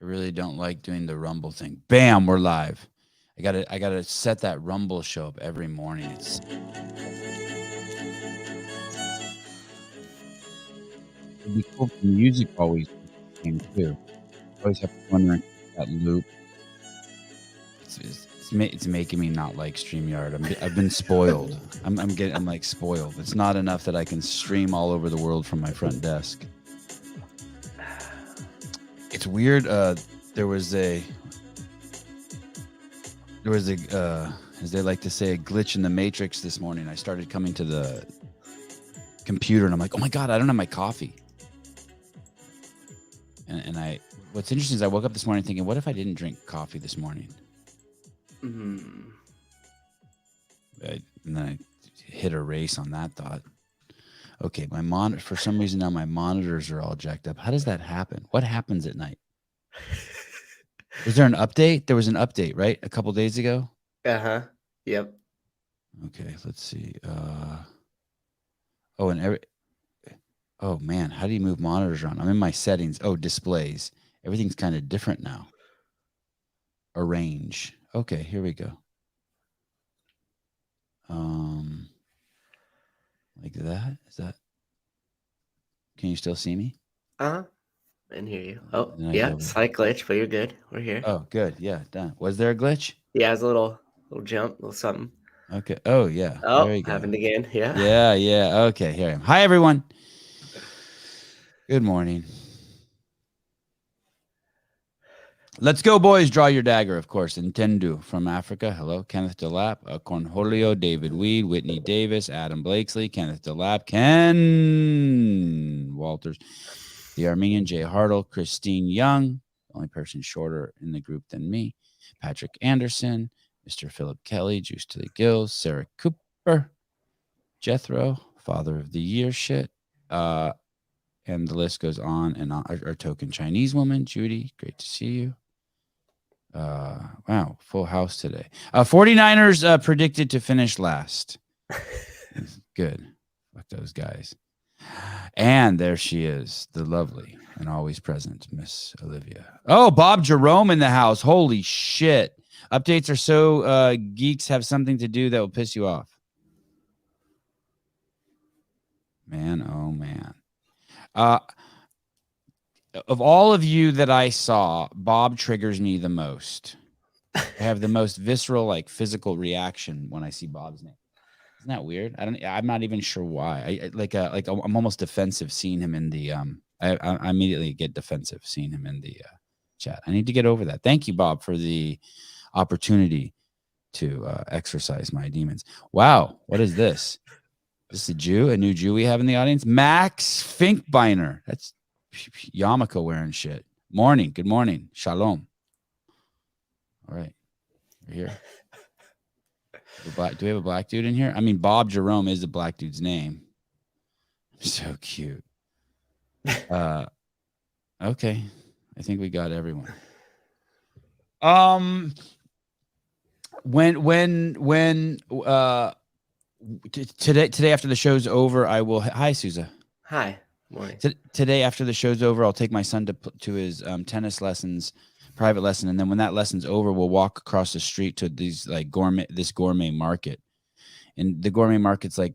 I really don't like doing the Rumble thing. Bam, we're live. I gotta set that Rumble show up every morning. It'd be cool if the music always was the same too. I always have to wonder that loop. It's making me not like StreamYard. I've been spoiled. I'm like spoiled. It's not enough that I can stream all over the world from my front desk. It's weird. There was a as they like to say, a glitch in the matrix this morning. I started coming to the computer and I'm like, oh my God, I don't have my coffee. And what's interesting is I woke up this morning thinking, what if I didn't drink coffee this morning? And then I hit a race on that thought. Okay, for some reason now my monitors are all jacked up. How does that happen? What happens at night? Was there an update? There was an update, right? A couple days ago? Uh-huh. Yep. Okay, let's see. Oh man, how do you move monitors around? I'm in my settings. Oh, displays. Everything's kind of different now. Arrange. Okay, here we go. Like that? Is that? Can you still see me? Uh-huh. I can hear you. Oh, yeah, slight glitch, but you're good. We're here. Oh, good. Yeah, done. Was there a glitch? Yeah, it was a little jump, a little something. Okay. Oh, yeah. Oh, there you go. happened again. Yeah. Yeah. Okay, here I am. Hi, everyone. Good morning. Let's go, boys. Draw your dagger, of course. Intendu from Africa. Hello. Kenneth DeLapp. Cornholio. David Weed. Whitney Davis. Adam Blakesley. Kenneth DeLapp. Ken Walters. The Armenian. Jay Hartle. Christine Young. The only person shorter in the group than me. Patrick Anderson. Mr. Philip Kelly. Juice to the Gills. Sarah Cooper. Jethro. Father of the Year shit. And the list goes on and on. Our token Chinese woman. Judy. Great to see you. Wow, full house today. 49ers predicted to finish last. Good. Fuck those guys. And there she is, the lovely and always present Miss Olivia. Oh, Bob Jerome in the house. Holy shit. Updates are so geeks have something to do that will piss you off. Man, oh man. Of all of you that I saw, Bob triggers me the most. I have the most visceral, like physical reaction when I see Bob's name. Isn't that weird? I'm not even sure why. I'm almost defensive seeing him in the I immediately get defensive seeing him in the chat. I need to get over that. Thank you, Bob, for the opportunity to exercise my demons. Wow, what is this? Is this a new Jew we have in the audience? Max Finkbeiner. That's Yarmulke wearing shit. Morning. Good morning. Shalom. All right. We're here. Do we have a black dude in here? I mean, Bob Jerome is the black dude's name. So cute. Okay. I think we got everyone. Today after the show's over, I will. Hi, Sousa. Hi. Morning. Today, after the show's over, I'll take my son to his tennis lessons, private lesson, and then when that lesson's over, we'll walk across the street to these like gourmet market, and the gourmet market's like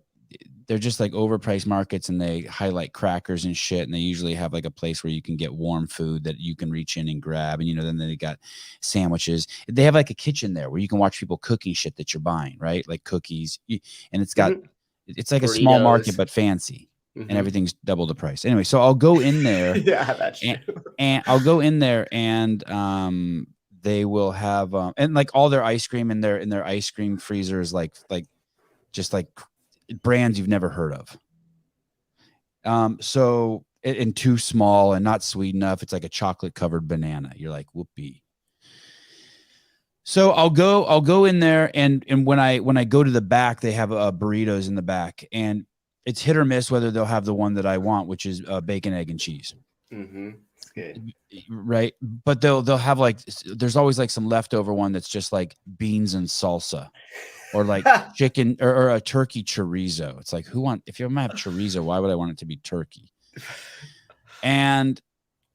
they're just like overpriced markets, and they highlight crackers and shit, and they usually have like a place where you can get warm food that you can reach in and grab, and then they got sandwiches. They have like a kitchen there where you can watch people cooking shit that you're buying, right? Like cookies, and it's got it's like Burritos. A small market but fancy. Mm-hmm. And everything's double the price. Anyway, so I'll go in there. Yeah, that's true. And I'll go in there, and they will have and like all their ice cream in their ice cream freezers, like just like brands you've never heard of. So and too small and not sweet enough. It's like a chocolate covered banana. You're like, whoopee. So I'll go in there, and when I go to the back, they have burritos in the back, and it's hit or miss whether they'll have the one that I want, which is bacon, egg, and cheese. Mm-hmm. It's good. Right. But they'll have like, there's always like some leftover one that's just like beans and salsa, or like chicken or a turkey chorizo. It's like, if you're going to have chorizo, why would I want it to be turkey? And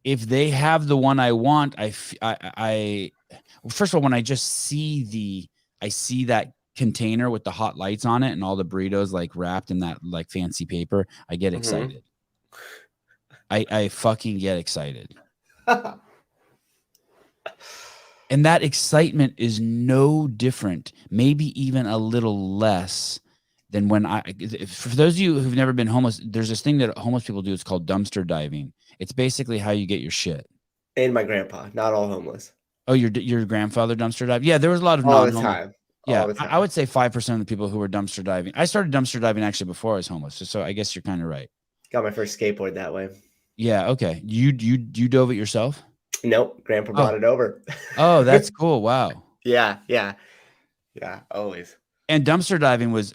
if they have the one I want, first of all, when I just see that container with the hot lights on it and all the burritos like wrapped in that like fancy paper, I get excited. I fucking get excited. And that excitement is no different, maybe even a little less than when for those of you who've never been homeless, there's this thing that homeless people do. It's called dumpster diving. It's basically how you get your shit. And my grandpa, not all homeless. Oh, your grandfather dumpster dive? Yeah, there was a lot of all the time. Yeah, I would say 5% of the people who were dumpster diving. I started dumpster diving actually before I was homeless, so I guess you're kind of right. Got my first skateboard that way. Yeah. Okay. You dove it yourself? Nope. Grandpa brought it over. Oh, that's cool. Wow. Yeah. Always. And dumpster diving was,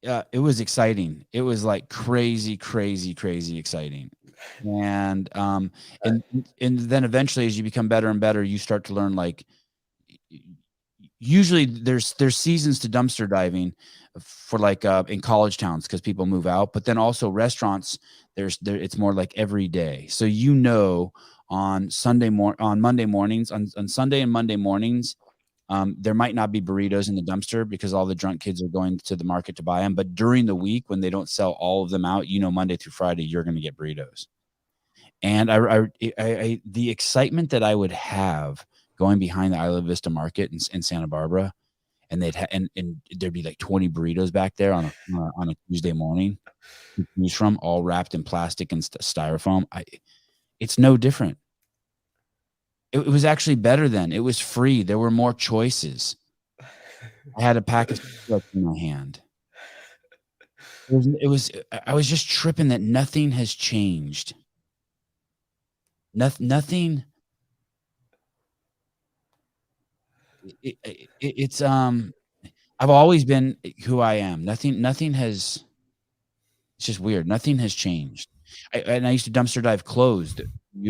it was exciting. It was like crazy exciting. And then eventually, as you become better and better, you start to learn like. Usually, there's seasons to dumpster diving for like in college towns because people move out, but then also restaurants. It's more like every day. So on Monday mornings, on Sunday and Monday mornings, there might not be burritos in the dumpster because all the drunk kids are going to the market to buy them. But during the week when they don't sell all of them out, Monday through Friday, you're going to get burritos. And the excitement that I would have going behind the Isla Vista Market in Santa Barbara, and there'd be like 20 burritos back there on a Tuesday morning to choose from, all wrapped in plastic and styrofoam. It's no different. It was actually better then. It was free. There were more choices. I had a pack of cigarettes in my hand. I was just tripping that nothing has changed. Nothing. It's I've always been who I am. Nothing has. It's just weird. Nothing has changed. I used to dumpster dive clothes.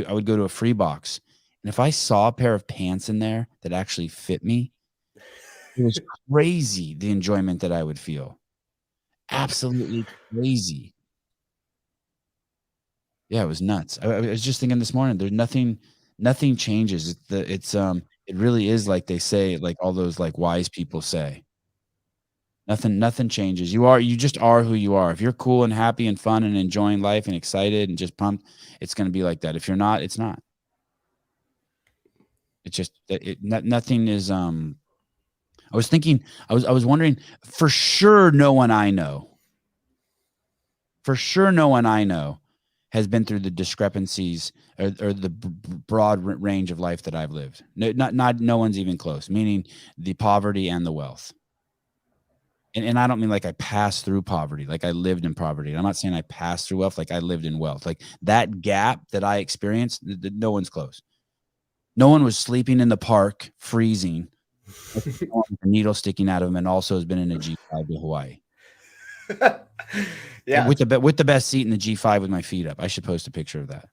I would go to a free box, and if I saw a pair of pants in there that actually fit me, it was crazy the enjoyment that I would feel. Absolutely crazy. Yeah, it was nuts. I was just thinking this morning. There's nothing changes. It really is like they say, like all those like wise people say. Nothing changes. You just are who you are. If you're cool and happy and fun and enjoying life and excited and just pumped, it's going to be like that. If you're not, it's not. It's just nothing is. I was thinking. I was wondering. For sure, no one I know has been through the discrepancies or the broad range of life that I've lived. No one's even close. Meaning the poverty and the wealth. And I don't mean like I passed through poverty, like I lived in poverty. I'm not saying I passed through wealth, like I lived in wealth. Like that gap that I experienced, no one's close. No one was sleeping in the park, freezing, with a needle sticking out of him, and also has been in a G5 to Hawaii. Yeah, with the best seat in the G5 with my feet up. I should post a picture of that.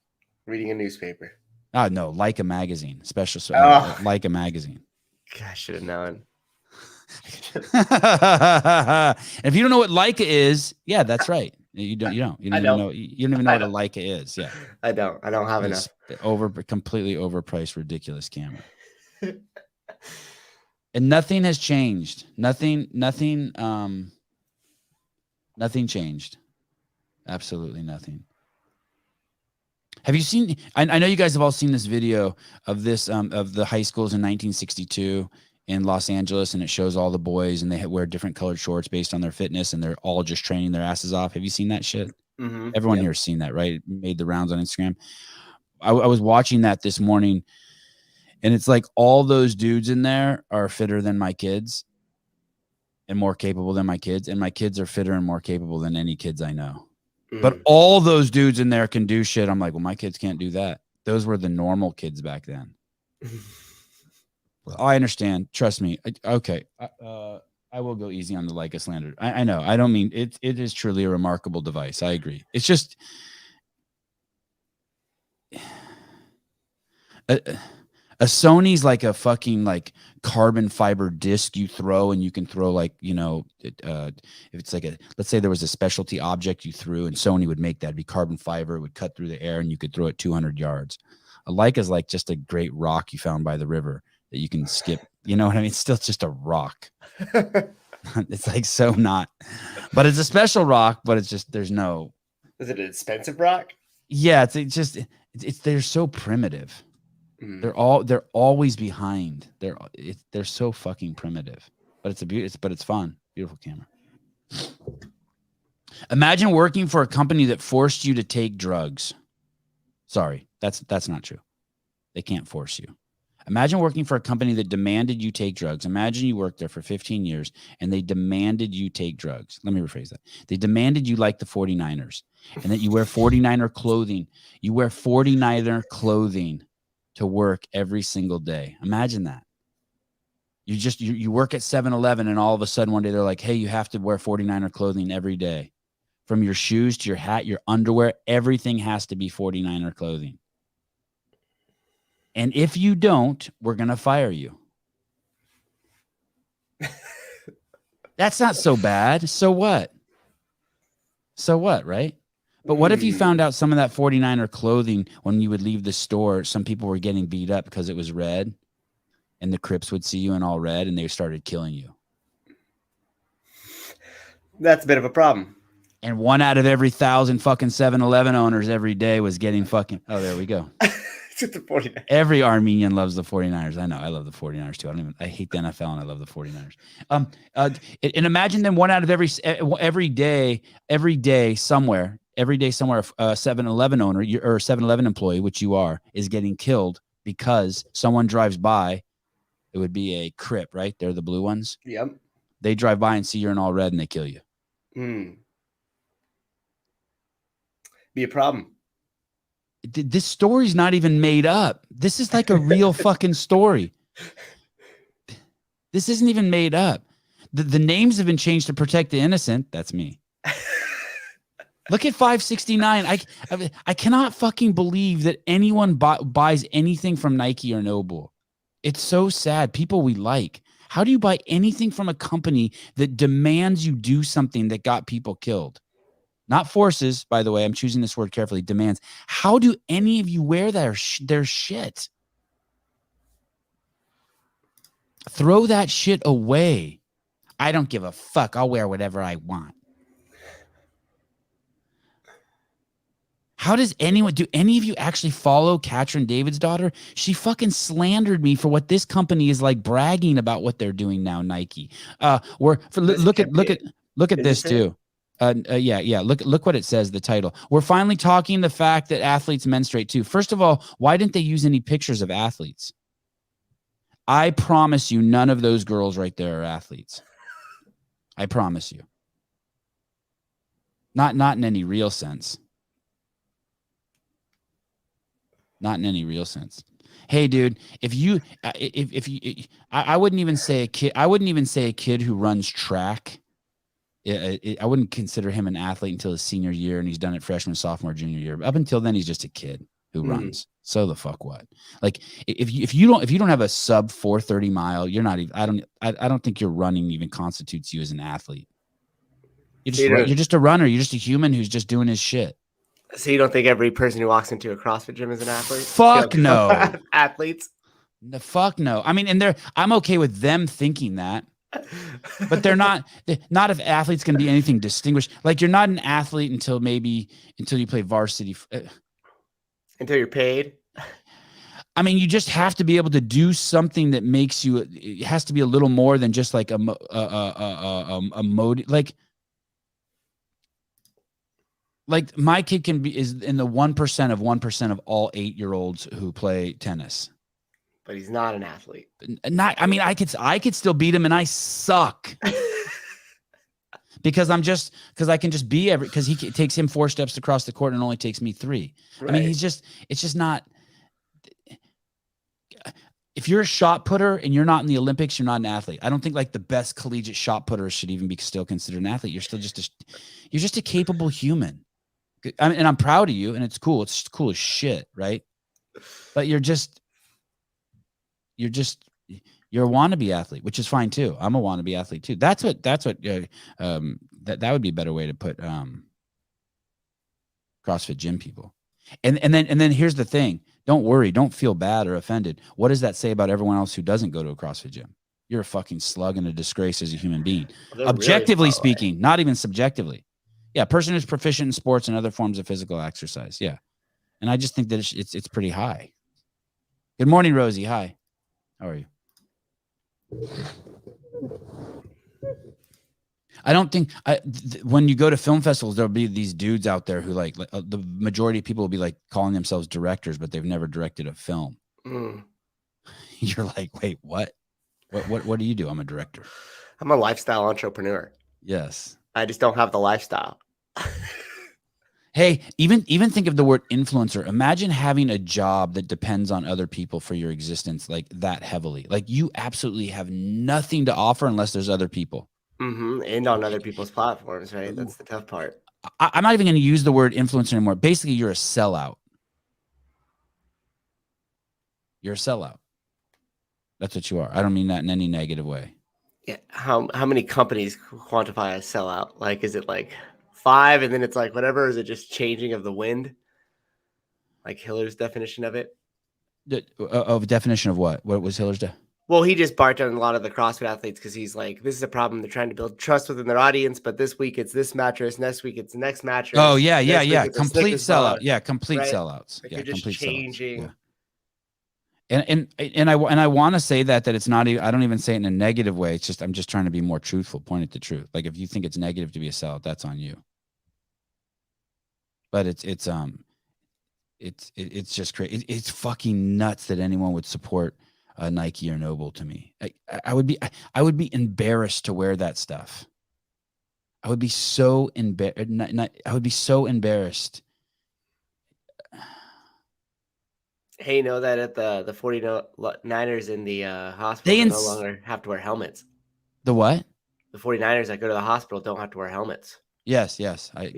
Reading a newspaper. Oh no, Leica magazine, Leica magazine. Gosh, I should have known. If you don't know what Leica is, yeah, that's right. You don't even know what a Leica is. Yeah, I don't have enough. Completely overpriced, ridiculous camera. And nothing has changed. Nothing changed. Absolutely nothing. Have you seen? I know you guys have all seen this video of this of the high schools in 1962 in Los Angeles, and it shows all the boys and they wear different colored shorts based on their fitness, and they're all just training their asses off. Have you seen that shit? Mm-hmm. Everyone here has seen that, right? It made the rounds on Instagram. I was watching that this morning, and it's like all those dudes in there are fitter than my kids and more capable than my kids, and my kids are fitter and more capable than any kids I know. Mm-hmm. But all those dudes in there can do shit. I'm like, well, my kids can't do that. Those were the normal kids back then. I understand. Trust me. Okay. I will go easy on the Leica slander. I know. I don't mean it. It is truly a remarkable device. I agree. It's just A Sony's like a fucking like carbon fiber disc you throw, and you can throw like, if it's like let's say there was a specialty object you threw, and Sony would make that. It'd be carbon fiber, it would cut through the air, and you could throw it 200 yards. A Leica is like just a great rock you found by the river that you can skip. You know what I mean? It's still just a rock. It's like so not, but it's a special rock, but it's just, there's no. Is it an expensive rock? Yeah, they're so primitive. They're always behind. They're so fucking primitive, but it's fun. Beautiful camera. Imagine working for a company that forced you to take drugs. Sorry, that's not true. They can't force you. Imagine working for a company that demanded you take drugs. Imagine you worked there for 15 years and they demanded you take drugs. Let me rephrase that. They demanded you like the 49ers and that you wear 49er clothing. You wear 49er clothing to work every single day. Imagine that. You work at 7-Eleven and all of a sudden one day they're like, hey, you have to wear 49er clothing every day. From your shoes to your hat, your underwear, everything has to be 49er clothing. And if you don't, we're going to fire you. That's not so bad. So what? So what, right? But what if you found out some of that 49er clothing, when you would leave the store, some people were getting beat up because it was red, and the Crips would see you in all red and they started killing you? That's a bit of a problem. And 1 out of every 1,000 fucking 7-Eleven owners every day was getting fucking, oh, there we go. The 49ers. Every Armenian loves the 49ers. I know. I love the 49ers too. I hate the NFL and I love the 49ers. And imagine then 1 out of every day somewhere, a 7-Eleven owner or 7-Eleven employee, which you are, is getting killed because someone drives by. It would be a Crip, right? They're the blue ones. Yep. They drive by and see you're in all red and they kill you. Be a problem. This story's not even made up. This is like a real fucking story. This isn't even made up. The names have been changed to protect the innocent. That's me. Look at 569. I cannot fucking believe that anyone buys anything from Nike or Noble. It's so sad. People we like. How do you buy anything from a company that demands you do something that got people killed? Not forces, by the way. I'm choosing this word carefully. Demands. How do any of you wear their shit? Throw that shit away. I don't give a fuck. I'll wear whatever I want. How does do any of you actually follow Katrin David's daughter? She fucking slandered me for what this company is like bragging about what they're doing now, Nike. Look at this too. Yeah. Look what it says, the title. We're finally talking the fact that athletes menstruate too. First of all, why didn't they use any pictures of athletes? I promise you none of those girls right there are athletes. I promise you. Not in any real sense. Not in any real sense. Hey, dude, I wouldn't even say a kid. I wouldn't even say a kid who runs track. I wouldn't consider him an athlete until his senior year, and he's done it freshman, sophomore, junior year. Up until then, he's just a kid who runs. So the fuck what? Like if you don't have a sub 4:30 mile, you're not even. I don't think your running even constitutes you as an athlete. You're just a runner. You're just a human who's just doing his shit. So you don't think every person who walks into a CrossFit gym is an athlete? Fuck no. Athletes? The fuck no. I mean, and I'm okay with them thinking that. But they're not if athletes can be anything distinguished. Like you're not an athlete until you play varsity. Until you're paid. I mean, you just have to be able to do something that makes you. It has to be a little more than just like a mode. Like my kid is in the 1% of all 8-year-olds who play tennis. But he's not an athlete. I could still beat him, and I suck. because I can just be because it takes him 4 steps across the court and it only takes me 3. Right. I mean, it's just not. If you're a shot putter and you're not in the Olympics, you're not an athlete. I don't think like the best collegiate shot putters should even be still considered an athlete. You're still just a capable human. I mean, and I'm proud of you, and it's cool. It's cool as shit, right? But you're just. you're a wannabe athlete, which is fine too. I'm a wannabe athlete too. That's what that would be a better way to put CrossFit gym people. And then here's the thing. Don't worry. Don't feel bad or offended. What does that say about everyone else who doesn't go to a CrossFit gym? You're a fucking slug and a disgrace as a human being. Well, objectively speaking, not even subjectively. Yeah, a person who's proficient in sports and other forms of physical exercise. Yeah. And I just think that it's pretty high. Good morning, Rosie. Hi. How are you? I don't think when you go to film festivals, there'll be these dudes out there who like the majority of people will be like calling themselves directors, but they've never directed a film. You're like, wait, what? What do you do? I'm a director. I'm a lifestyle entrepreneur. Yes. I just don't have the lifestyle. Hey, even think of the word influencer. Imagine having a job that depends on other people for your existence like that heavily. Like you absolutely have nothing to offer unless there's other people. And on other people's platforms, right? That's the tough part. I'm not even going to use the word influencer anymore. Basically, you're a sellout. You're a sellout. That's what you are. I don't mean that in any negative way. Yeah. How many companies quantify a sellout? Like, is it like 5 and then it's like whatever? Is it just changing of the wind? Like Hiller's definition of it? Of definition of what? What was Hiller's Well, he just barked on a lot of the CrossFit athletes because he's like, this is a problem. They're trying to build trust within their audience, but this week it's this mattress. Next week it's the next mattress. Oh, yeah. Complete sellout. Yeah, complete right? sellouts. Like yeah, you're just complete changing. Yeah. And I want to say that it's not. I don't even say it in a negative way. It's just I'm just trying to be more truthful, point at the truth. Like if you think it's negative to be a sellout, that's on you. But it's just crazy. It's fucking nuts that anyone would support Nike or Noble. To me, I would be embarrassed to wear that stuff. I would be so embarrassed. I would be so embarrassed. Hey, you know that at the 49ers in the hospital, they no longer have to wear helmets. The what? The 49ers that go to the hospital don't have to wear helmets. Yes. You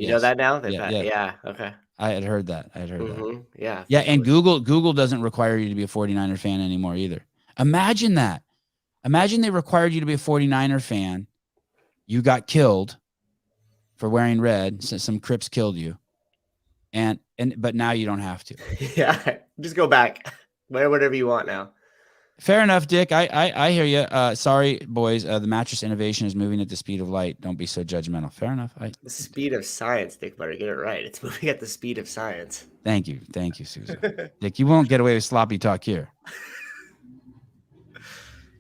know that now? Yeah. Okay. I had heard that. That. Yeah. Yeah. And Google doesn't require you to be a 49er fan anymore either. Imagine that. Imagine they required you to be a 49er fan. You got killed for wearing red. So some Crips killed you. But now you don't have to. Yeah. Just go back. Wear whatever you want now. Fair enough, Dick. I hear you. Sorry, boys. The mattress innovation is moving at the speed of light. Don't be so judgmental. Fair enough. The speed of science, Dick Butter. Get it right. It's moving at the speed of science. Thank you, Susan. Dick, you won't get away with sloppy talk here.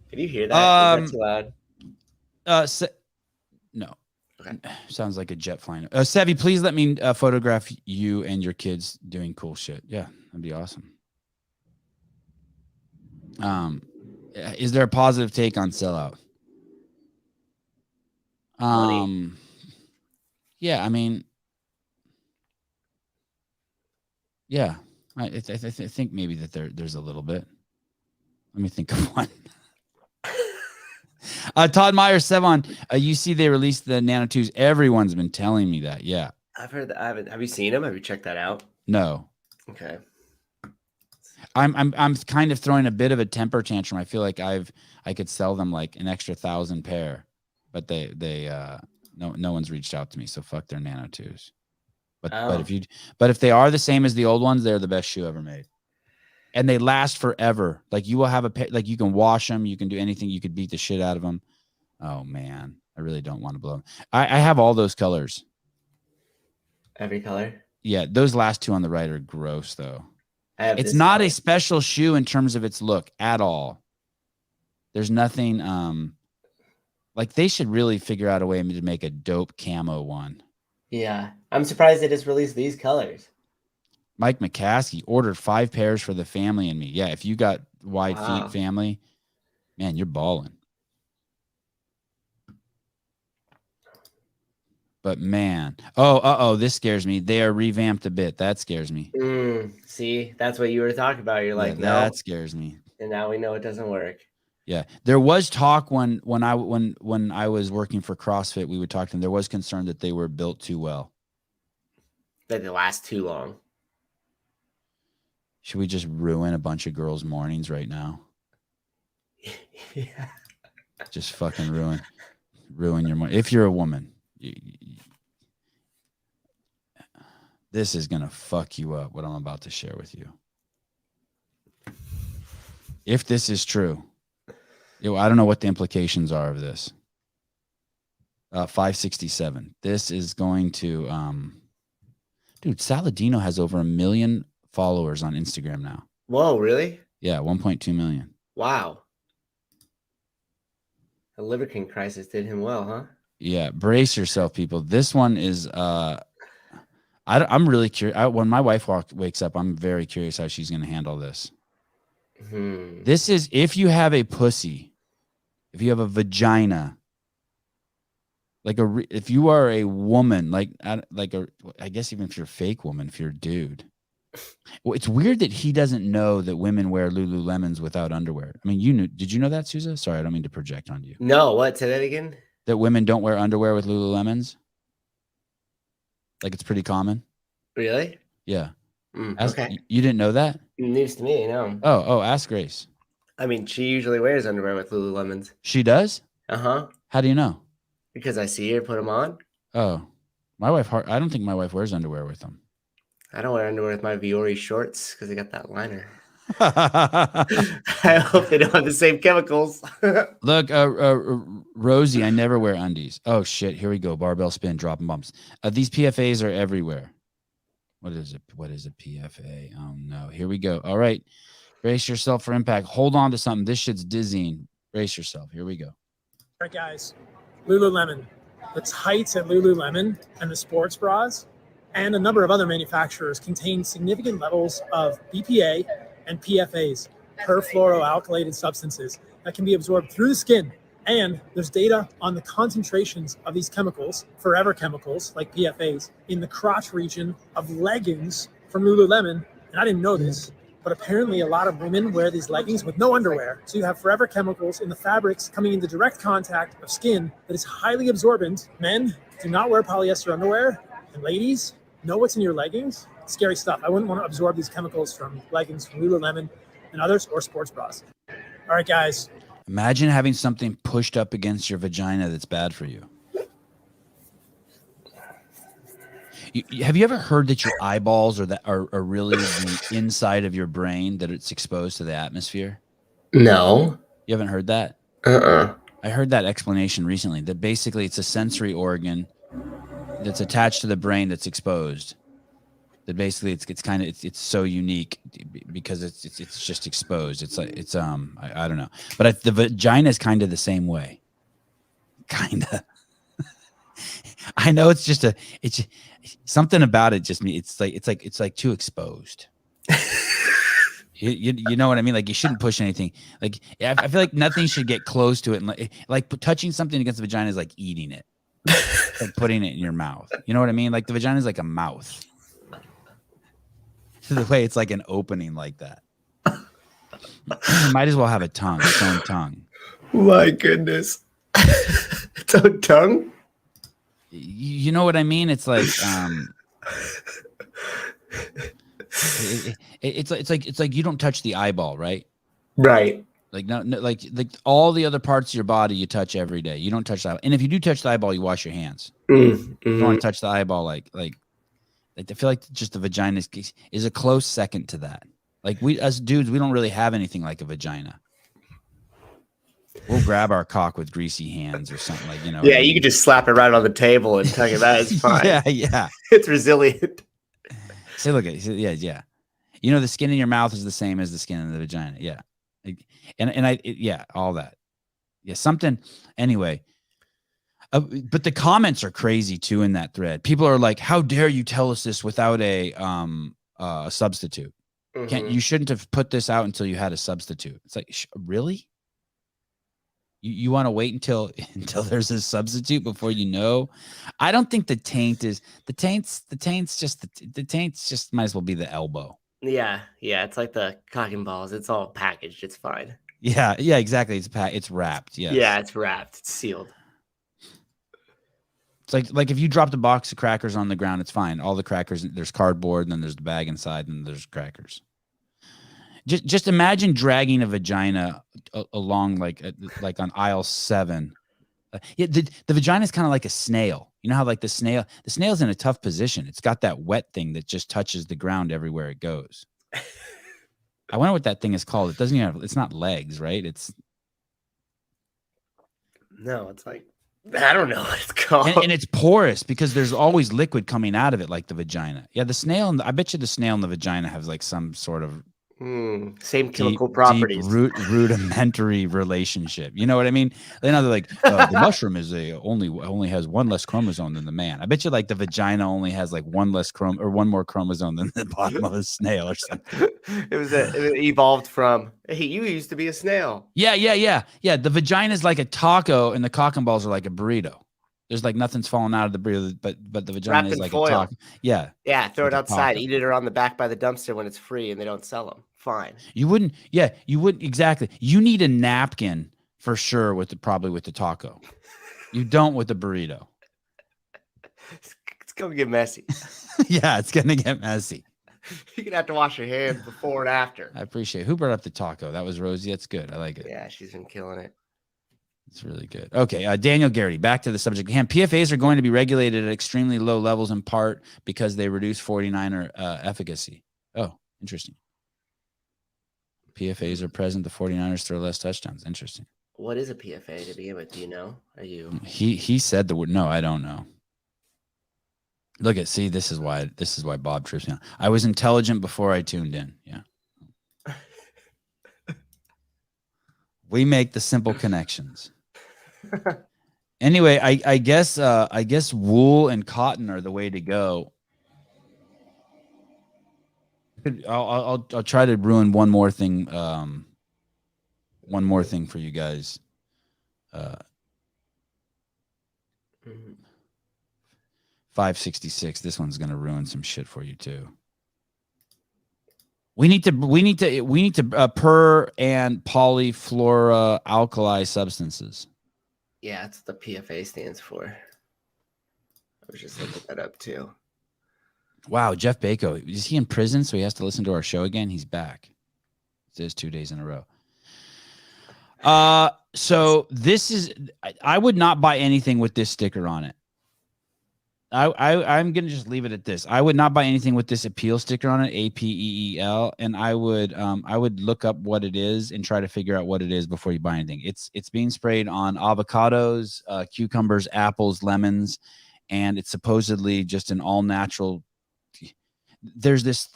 Can you hear that? Is that too loud? No. Okay. Sounds like a jet flying. Sevi, please let me photograph you and your kids doing cool shit. Yeah, that'd be awesome. Is there a positive take on sellout? Yeah, I mean, yeah, I think maybe that there's a little bit. Let me think of one. Todd Meyer, Sevan, you see they released the Nano Twos. Everyone's been telling me that. Yeah, I've heard that. Have you seen them? Have you checked that out? No. Okay. I'm kind of throwing a bit of a temper tantrum. I feel like I could sell them like an extra 1,000 pair, but no one's reached out to me. So fuck their Nano Twos. But if they are the same as the old ones, they're the best shoe ever made. And they last forever. Like you will have like you can wash them, you can do anything, you could beat the shit out of them. Oh man, I really don't want to blow them. I have all those colors. Every color? Yeah, those last two on the right are gross though. It's not a special shoe in terms of its look at all. There's nothing like they should really figure out a way to make a dope camo one. Yeah. I'm surprised they just released these colors. Mike McCaskey ordered 5 pairs for the family and me. Yeah, if you got wide feet family, man, you're balling. But man, this scares me. They are revamped a bit. That scares me. See, that's what you were talking about. You're like, no, that scares me. And now we know it doesn't work. Yeah, there was talk when I was working for CrossFit, we would talk to them. There was concern that they were built too well. That they last too long. Should we just ruin a bunch of girls' mornings right now? Yeah. Just fucking ruin your money. If you're a woman, this is going to fuck you up, what I'm about to share with you. If this is true, I don't know what the implications are of this. 567. This is going to, dude, Saladino has over 1 million followers on Instagram now. Whoa, really? Yeah, 1.2 million. Wow. The Liver King crisis did him well, huh? Yeah, brace yourself, people. This one is, I'm really curious. When my wife wakes up, I'm very curious how she's going to handle this. This is, if you have a pussy, if you have a vagina, if you are a woman, I guess even if you're a fake woman, if you're a dude, well, it's weird that he doesn't know that women wear Lululemons without underwear. I mean, did you know that, Sousa? Sorry, I don't mean to project on you. No, what? Say that again? That women don't wear underwear with Lululemons? Like, it's pretty common? Really? Yeah. Okay. You didn't know that? News to me, no. Oh, ask Grace. I mean, she usually wears underwear with Lululemons. She does? Uh-huh. How do you know? Because I see her put them on. Oh, my wife, I don't think my wife wears underwear with them. I don't wear underwear with my Viore shorts because they got that liner. I hope they don't have the same chemicals. Look, Rosie, I never wear undies. Oh, shit. Here we go. Barbell spin, dropping bumps. These PFAs are everywhere. What is it? What is a PFA? Oh, no. Here we go. All right. Brace yourself for impact. Hold on to something. This shit's dizzying. Brace yourself. Here we go. All right, guys. Lululemon. The tights at Lululemon and the sports bras and a number of other manufacturers contain significant levels of BPA and PFAs, perfluoroalkylated substances, that can be absorbed through the skin. And there's data on the concentrations of these chemicals, forever chemicals like PFAs, in the crotch region of leggings from Lululemon. And I didn't know this, but apparently a lot of women wear these leggings with no underwear. So you have forever chemicals in the fabrics coming into direct contact of skin that is highly absorbent. Men, do not wear polyester underwear. And ladies, know what's in your leggings. Scary stuff. I wouldn't want to absorb these chemicals from leggings from Lululemon and others, or sports bras. All right, guys. Imagine having something pushed up against your vagina that's bad for you. Have you ever heard that your eyeballs are really the inside of your brain, that it's exposed to the atmosphere? No. You haven't heard that? I heard that explanation recently, that basically it's a sensory organ that's attached to the brain that's exposed. That basically it's so unique because it's just exposed. I don't know, but the vagina is kind of the same way. Kinda. I know it's something about it. Just me. It's like too exposed. You know what I mean? Like, you shouldn't push anything. Like, I feel like nothing should get close to it. And like touching something against the vagina is like eating it, like putting it in your mouth. You know what I mean? Like, the vagina is like a mouth. The way it's like an opening like that. Might as well have its own tongue. My goodness. Its own tongue? You know what I mean? It's like it's like you don't touch the eyeball, right? Right. Like no, like all the other parts of your body you touch every day. You don't touch the eyeball. And if you do touch the eyeball, you wash your hands. You don't want to touch the eyeball like I feel like just the vagina is a close second to that. Like, we as dudes, we don't really have anything like a vagina. We'll grab our cock with greasy hands or something, like, you know. Yeah, you could just slap it right on the table and tuck it out. It's fine. Yeah. It's resilient. See, look at it. Yeah. You know, the skin in your mouth is the same as the skin in the vagina. Yeah. All that. Yeah, something. Anyway. But the comments are crazy too in that thread. People are like, "How dare you tell us this without a substitute? You shouldn't have put this out until you had a substitute." It's like, really? You want to wait until there's a substitute before you know? I don't think the taint's just might as well be the elbow. Yeah, it's like the cock and balls. It's all packaged. It's fine. Yeah, exactly. It's wrapped. Yeah. Yeah, it's wrapped. It's sealed. It's like if you dropped a box of crackers on the ground, it's fine. All the crackers, there's cardboard, and then there's the bag inside, and there's crackers. Just imagine dragging a vagina along like on aisle 7. Yeah, the vagina is kind of like a snail. You know how like the snail's in a tough position. It's got that wet thing that just touches the ground everywhere it goes. I wonder what that thing is called. It doesn't even have, it's not legs, right? No, it's like, I don't know what it's called. And it's porous because there's always liquid coming out of it, like the vagina. Yeah, the snail, I bet you the snail and the vagina have like some sort of same chemical properties, rudimentary relationship. You know what I mean? Then they're like, the mushroom is only has one less chromosome than the man. I bet you like the vagina only has like one more chromosome than the bottom of a snail or something. It evolved from, hey, you used to be a snail. Yeah. The vagina is like a taco, and the cock and balls are like a burrito. There's like nothing's falling out of the burrito, but the vagina is like foil. a taco. Yeah. Throw it outside. Eat it around the back by the dumpster when it's free and they don't sell them. Fine. You wouldn't exactly. You need a napkin for sure probably with the taco. You don't with the burrito. It's gonna get messy. Yeah, it's gonna get messy. You're gonna have to wash your hands before and after. I appreciate it. Who brought up the taco? That was Rosie. That's good. I like it. Yeah, she's been killing it. It's really good. Okay, Daniel Garrity, back to the subject. PFAs are going to be regulated at extremely low levels in part because they reduce 49er efficacy. Oh, interesting. PFAs are present. The 49ers throw less touchdowns. Interesting. What is a PFA to begin with? Do you know? Are you? He said the word. No, I don't know. Look at this is why Bob trips me out. I was intelligent before I tuned in. Yeah. We make the simple connections. Anyway, I guess wool and cotton are the way to go. I'll try to ruin one more thing for you guys. 566. This one's gonna ruin some shit for you too. We need to per and polyfluoroalkali substances. Yeah, that's what the PFA stands for. I was just looking that up too. Wow, Jeff Bako, is he in prison? So he has to listen to our show again? He's back. It says 2 days in a row. So this is, I would not buy anything with this sticker on it. I'm gonna just leave it at this. I would not buy anything with this appeal sticker on it, APEEL, and I would look up what it is and try to figure out what it is before you buy anything. It's being sprayed on avocados, cucumbers, apples, lemons, and it's supposedly just an all natural. There's this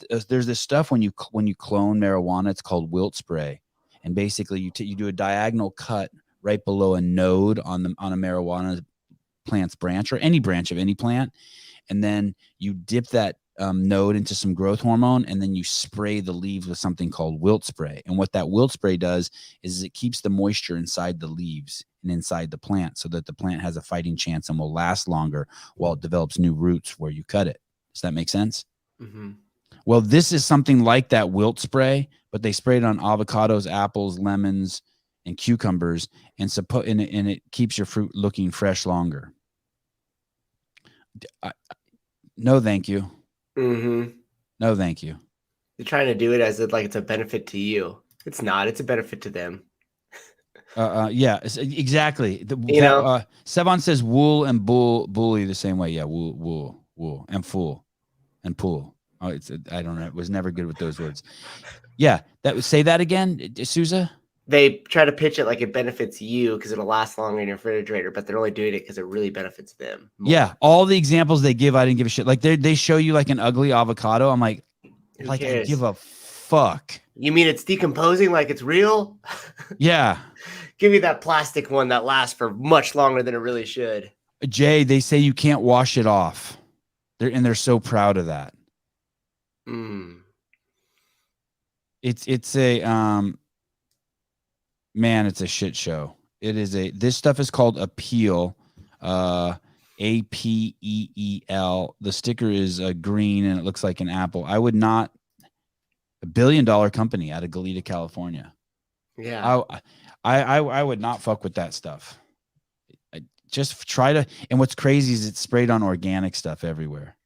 stuff when you clone marijuana. It's called wilt spray, and basically you do a diagonal cut right below a node on a marijuana plant's branch or any branch of any plant, and then you dip that node into some growth hormone, and then you spray the leaves with something called wilt spray. And what that wilt spray does is it keeps the moisture inside the leaves and inside the plant so that the plant has a fighting chance and will last longer while it develops new roots where you cut it. Does that make sense? Mm-hmm. Well, this is something like that wilt spray, but they spray it on avocados, apples, lemons, and cucumbers, and it keeps your fruit looking fresh longer. No, thank you. Mm-hmm. No, thank you. You're trying to do it as if like it's a benefit to you. It's not. It's a benefit to them. Yeah, exactly. Sevan says wool and bully the same way. Yeah, wool, and fool, and pool. Oh, I don't know. It was never good with those words. Yeah, say that again, Sousa. They try to pitch it like it benefits you because it'll last longer in your refrigerator, but they're only doing it because it really benefits them more. Yeah, all the examples they give, I didn't give a shit. Like they show you like an ugly avocado. I'm like I give a fuck. You mean it's decomposing like it's real? Yeah. Give me that plastic one that lasts for much longer than it really should. Jay, they say you can't wash it off. They're so proud of that. It's a man, it's a shit show. This stuff is called Appeal, APEEL. The sticker is green and it looks like an apple. I would not. $1 billion company out of Goleta, California. Yeah, I would not fuck with that stuff. I just try to. And what's crazy is it's sprayed on organic stuff everywhere.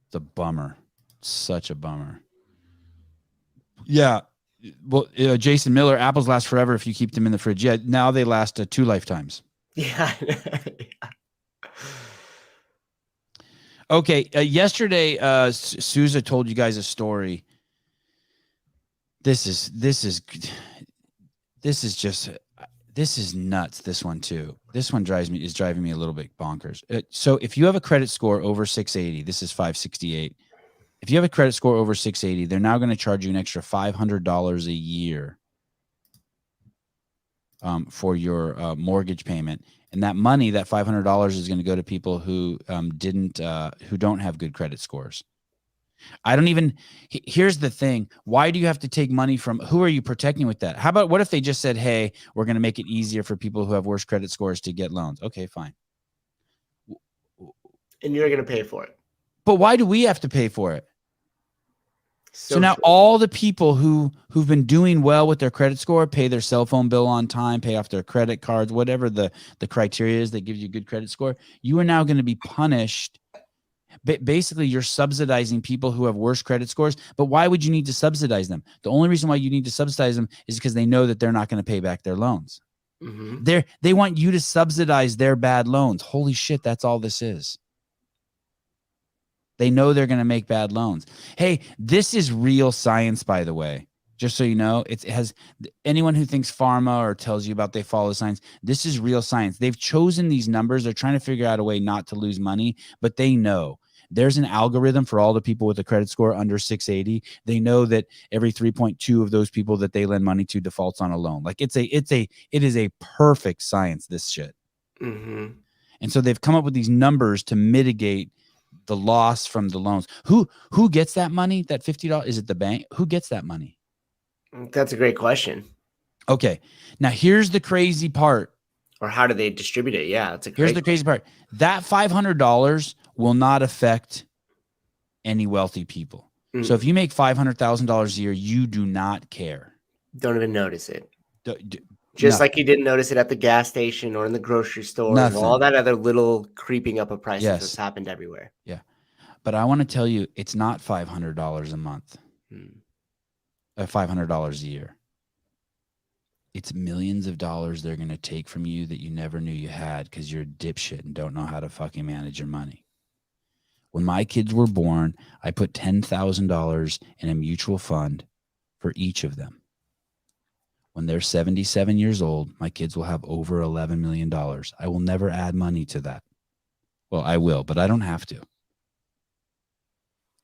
It's a bummer. Such a bummer. Yeah. Well, Jason Miller, apples last forever if you keep them in the fridge. Yeah, now they last 2 lifetimes. Yeah. Okay, yesterday, Sousa told you guys a story. This is nuts. This one too. This one is driving me a little bit bonkers. So if you have a credit score over 680, this is 568. If you have a credit score over 680, they're now going to charge you an extra $500 a year for your mortgage payment. And that money, that $500, is going to go to people who don't have good credit scores. Here's the thing. Why do you have to take money from, who are you protecting with that? How about, what if they just said, hey, we're going to make it easier for people who have worse credit scores to get loans? Okay, fine. And you're going to pay for it. But why do we have to pay for it? So now Social. all the people who've been doing well with their credit score, pay their cell phone bill on time, pay off their credit cards, whatever the criteria is that gives you a good credit score, you are now going to be punished. Basically, you're subsidizing people who have worse credit scores. But why would you need to subsidize them? The only reason why you need to subsidize them is because they know that they're not going to pay back their loans. Mm-hmm. They want you to subsidize their bad loans. Holy shit, that's all this is. They know they're going to make bad loans. Hey, this is real science, by the way. Just so you know, it has anyone who thinks pharma or tells you about they follow science. This is real science. They've chosen these numbers. They're trying to figure out a way not to lose money, but they know there's an algorithm for all the people with a credit score under 680. They know that every 3.2 of those people that they lend money to defaults on a loan. Like it is a perfect science, this shit. Mm-hmm. And so they've come up with these numbers to mitigate the loss from the loans. Who gets that money? That $50? Is it the bank? Who gets that money? That's a great question. Okay. Now here's the crazy part. Or how do they distribute it? Yeah, that's a great. Here's the crazy part. That $500 will not affect any wealthy people. Mm. So if you make $500,000 a year, you do not care. Don't even notice it. Nothing. Just like you didn't notice it at the gas station or in the grocery store. Nothing. And all that other little creeping up of prices Yes. that's happened everywhere. Yeah. But I want to tell you, it's not $500 a month. $500 a year. It's millions of dollars they're going to take from you that you never knew you had because you're a dipshit and don't know how to fucking manage your money. When my kids were born, I put $10,000 in a mutual fund for each of them. When they're 77 years old, my kids will have over $11 million. I will never add money to that. Well, I will, but I don't have to. I'm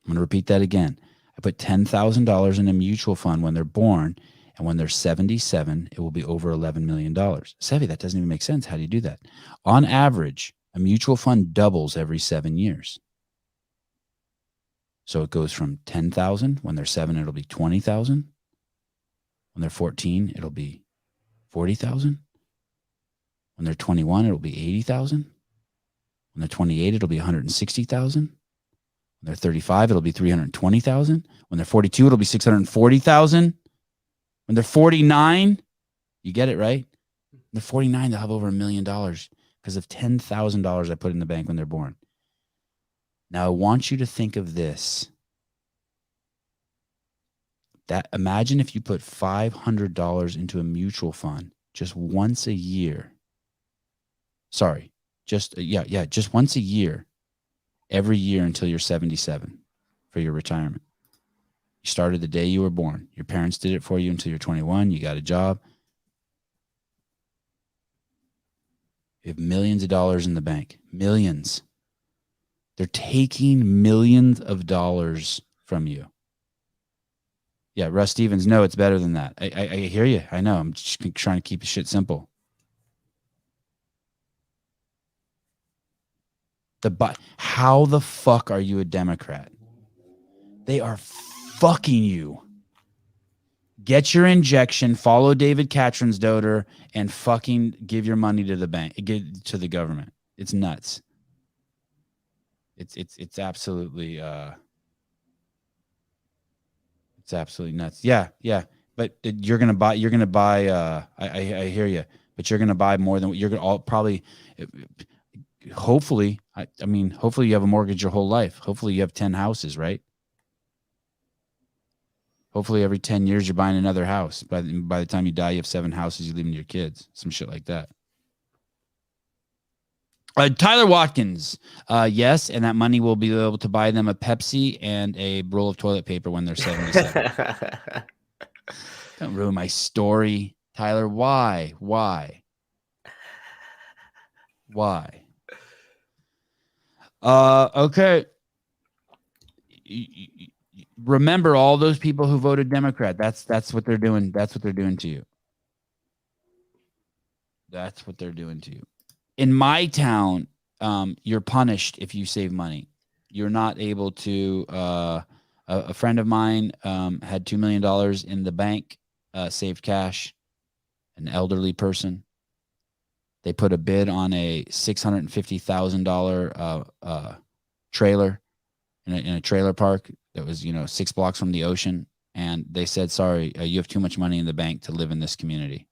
going to repeat that again. I put $10,000 in a mutual fund when they're born, and when they're 77, it will be over $11 million. Sevi, that doesn't even make sense. How do you do that? On average, a mutual fund doubles every 7 years. So it goes from 10,000. When they're 7, it'll be 20,000. When they're 14, it'll be 40,000. When they're 21, it'll be 80,000. When they're 28, it'll be 160,000. When they're 35, it'll be 320,000. When they're 42, it'll be 640,000. When they're 49, you get it, right? When they're 49, they'll have over $1 million because of $10,000 I put in the bank when they're born. Now, I want you to think of this. Imagine if you put $500 into a mutual fund just once a year. Sorry, just once a year, every year until you're 77 for your retirement. You started the day you were born. Your parents did it for you until you're 21. You got a job. You have millions of dollars in the bank. Millions. They're taking millions of dollars from you. Yeah, Russ Stevens, no, it's better than that. I hear you. I know. I'm just trying to keep the shit simple. How the fuck are you a Democrat? They are fucking you. Get your injection, follow David Katrensdoder, and fucking give your money to the bank, to the government. It's nuts. It's absolutely it's absolutely nuts. Yeah. But you're gonna buy. I hear you. But you're gonna buy more than what you're gonna all probably. Hopefully, hopefully you have a mortgage your whole life. Hopefully you have 10 houses, right? Hopefully every 10 years you're buying another house. By the time you die, you have 7 houses you leave to your kids. Some shit like that. Tyler Watkins. Yes, and that money will be able to buy them a Pepsi and a roll of toilet paper when they're 77. Don't ruin my story. Tyler, why? Okay. Remember all those people who voted Democrat. That's what they're doing. That's what they're doing to you. That's what they're doing to you. In my town, you're punished if you save money. You're not able to. A friend of mine had $2 million in the bank, saved cash. An elderly person. They put a bid on a $650,000 trailer in a trailer park that was 6 blocks from the ocean, and they said, "Sorry, you have too much money in the bank to live in this community,"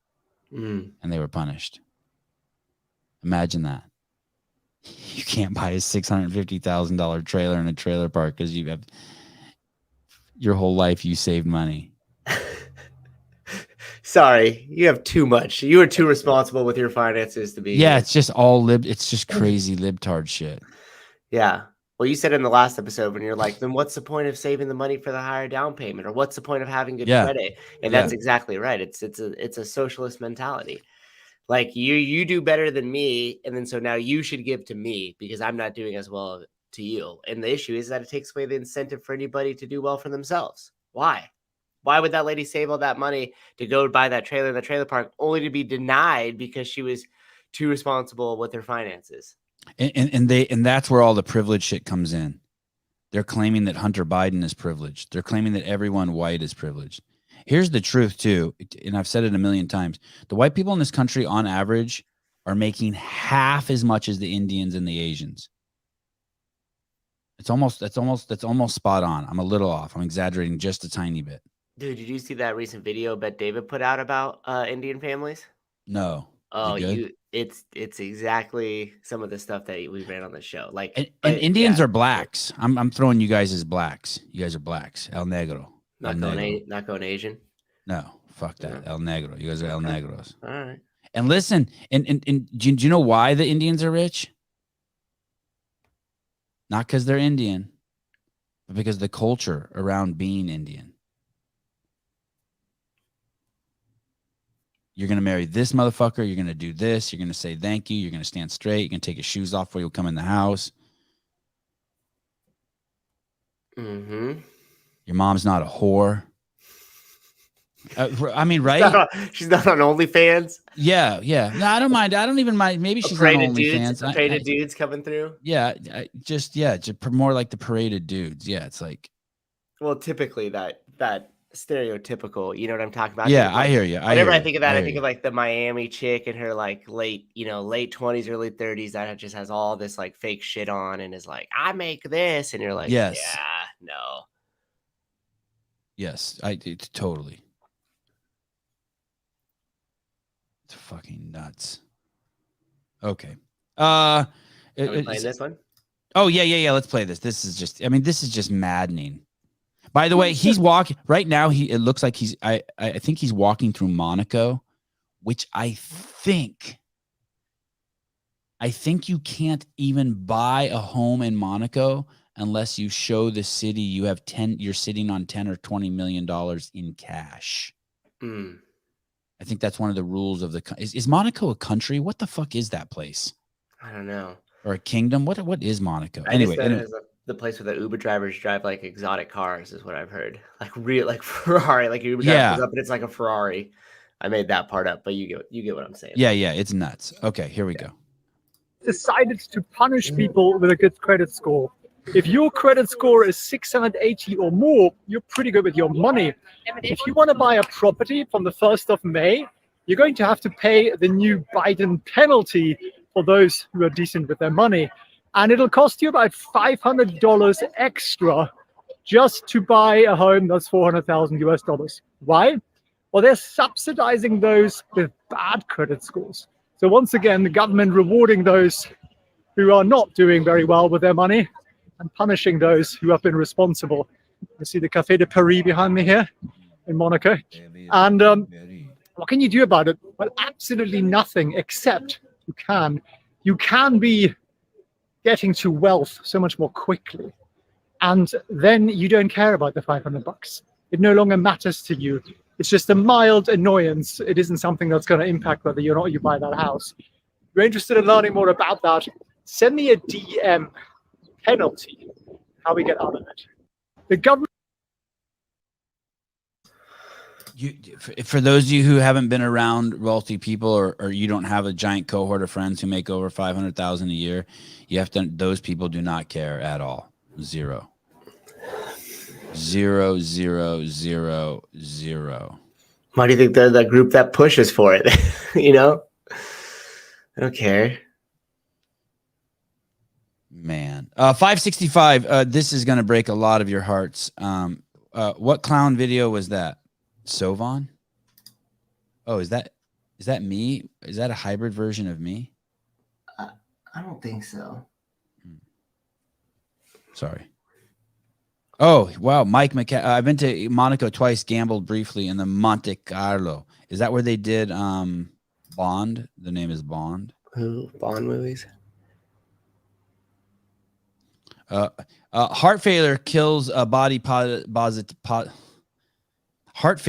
and they were punished. Imagine that. You can't buy a $650,000 trailer in a trailer park because you have your whole life you saved money. Sorry, you have too much. You are too responsible with your finances to be. Yeah, it's just it's just crazy libtard shit. Yeah. Well, you said in the last episode when you're like, then what's the point of saving the money for the higher down payment, or what's the point of having good credit? And that's exactly right. It's a socialist mentality. Like you do better than me, and then so now you should give to me because I'm not doing as well to you. And the issue is that it takes away the incentive for anybody to do well for themselves. Why? Why would that lady save all that money to go buy that trailer in the trailer park only to be denied because she was too responsible with her finances? And that's where all the privilege shit comes in. They're claiming that Hunter Biden is privileged. They're claiming that everyone white is privileged. Here's the truth too, and I've said it a million times. The white people in this country, on average, are making half as much as the Indians and the Asians. That's almost spot on. I'm a little off. I'm exaggerating just a tiny bit. Dude, did you see that recent video Bet David put out about Indian families? No. Oh, it's exactly some of the stuff that we ran on the show. Like, and Indians are blacks. I'm throwing you guys as blacks. You guys are blacks. El Negro. Not going Asian. No, fuck that. Yeah. El Negro. You guys are El Negros. All right. And listen, and do you know why the Indians are rich? Not because they're Indian, but because the culture around being Indian. You're going to marry this motherfucker. You're going to do this. You're going to say thank you. You're going to stand straight. You're going to take your shoes off before you come in the house. Mm-hmm. Your mom's not a whore. I mean, right? She's not on OnlyFans. Yeah. No, I don't mind. I don't even mind. Maybe she's on OnlyFans. Paraded dudes coming through. Yeah, just more like the paraded dudes. Yeah, it's like. Well, typically that stereotypical, you know what I'm talking about? Yeah, I hear you. Whenever I think of that, I think of like the Miami chick and her like late 20s, early 30s that just has all this like fake shit on and is like, I make this, and you're like, yes, yeah, no. Yes, it's totally. It's fucking nuts. Okay. Are we playing this one? Oh yeah. Let's play this. This is just maddening. By the way, he's walking right now. It looks like I think he's walking through Monaco, which I think you can't even buy a home in Monaco unless you show the city you're sitting on $10 or $20 million in cash. Mm. I think that's one of the rules of is Monaco a country? What the fuck is that place? I don't know. Or a kingdom? What is Monaco? Anyway, the place where the Uber drivers drive like exotic cars is what I've heard. Like real, like Ferrari, like Uber driver goes up and it's like a Ferrari. I made that part up, but you get what I'm saying. Yeah, it's nuts. Okay, here we go. Decided to punish people with a good credit score. If your credit score is 680 or more, you're pretty good with your money. If you want to buy a property from the 1st of May, you're going to have to pay the new Biden penalty for those who are decent with their money. And it'll cost you about $500 extra just to buy a home that's $400,000 US. Why? Well, they're subsidizing those with bad credit scores. So once again, the government rewarding those who are not doing very well with their money and punishing those who have been responsible. You see the Café de Paris behind me here in Monaco. And what can you do about it? Well, absolutely nothing, except you can be getting to wealth so much more quickly. And then you don't care about the $500. It no longer matters to you. It's just a mild annoyance. It isn't something that's going to impact whether or not you buy that house. If you're interested in learning more about that, send me a DM. Penalty, how we get out of it. The government. For those of you who haven't been around wealthy people, or you don't have a giant cohort of friends who make over 500,000 a year, you have to. Those people do not care at all. Zero. Zero, zero, zero, zero. Why do you think they're the group that pushes for it? You know, I don't care. Man, 565. This is going to break a lot of your hearts. What clown video was that? Sevan? Oh, is that me? Is that a hybrid version of me? I don't think so. Sorry. Oh, wow. Mike I've been to Monaco twice, gambled briefly in the Monte Carlo. Is that where they did Bond? The name is Bond. Who? Bond movies? Heart failure kills a body heart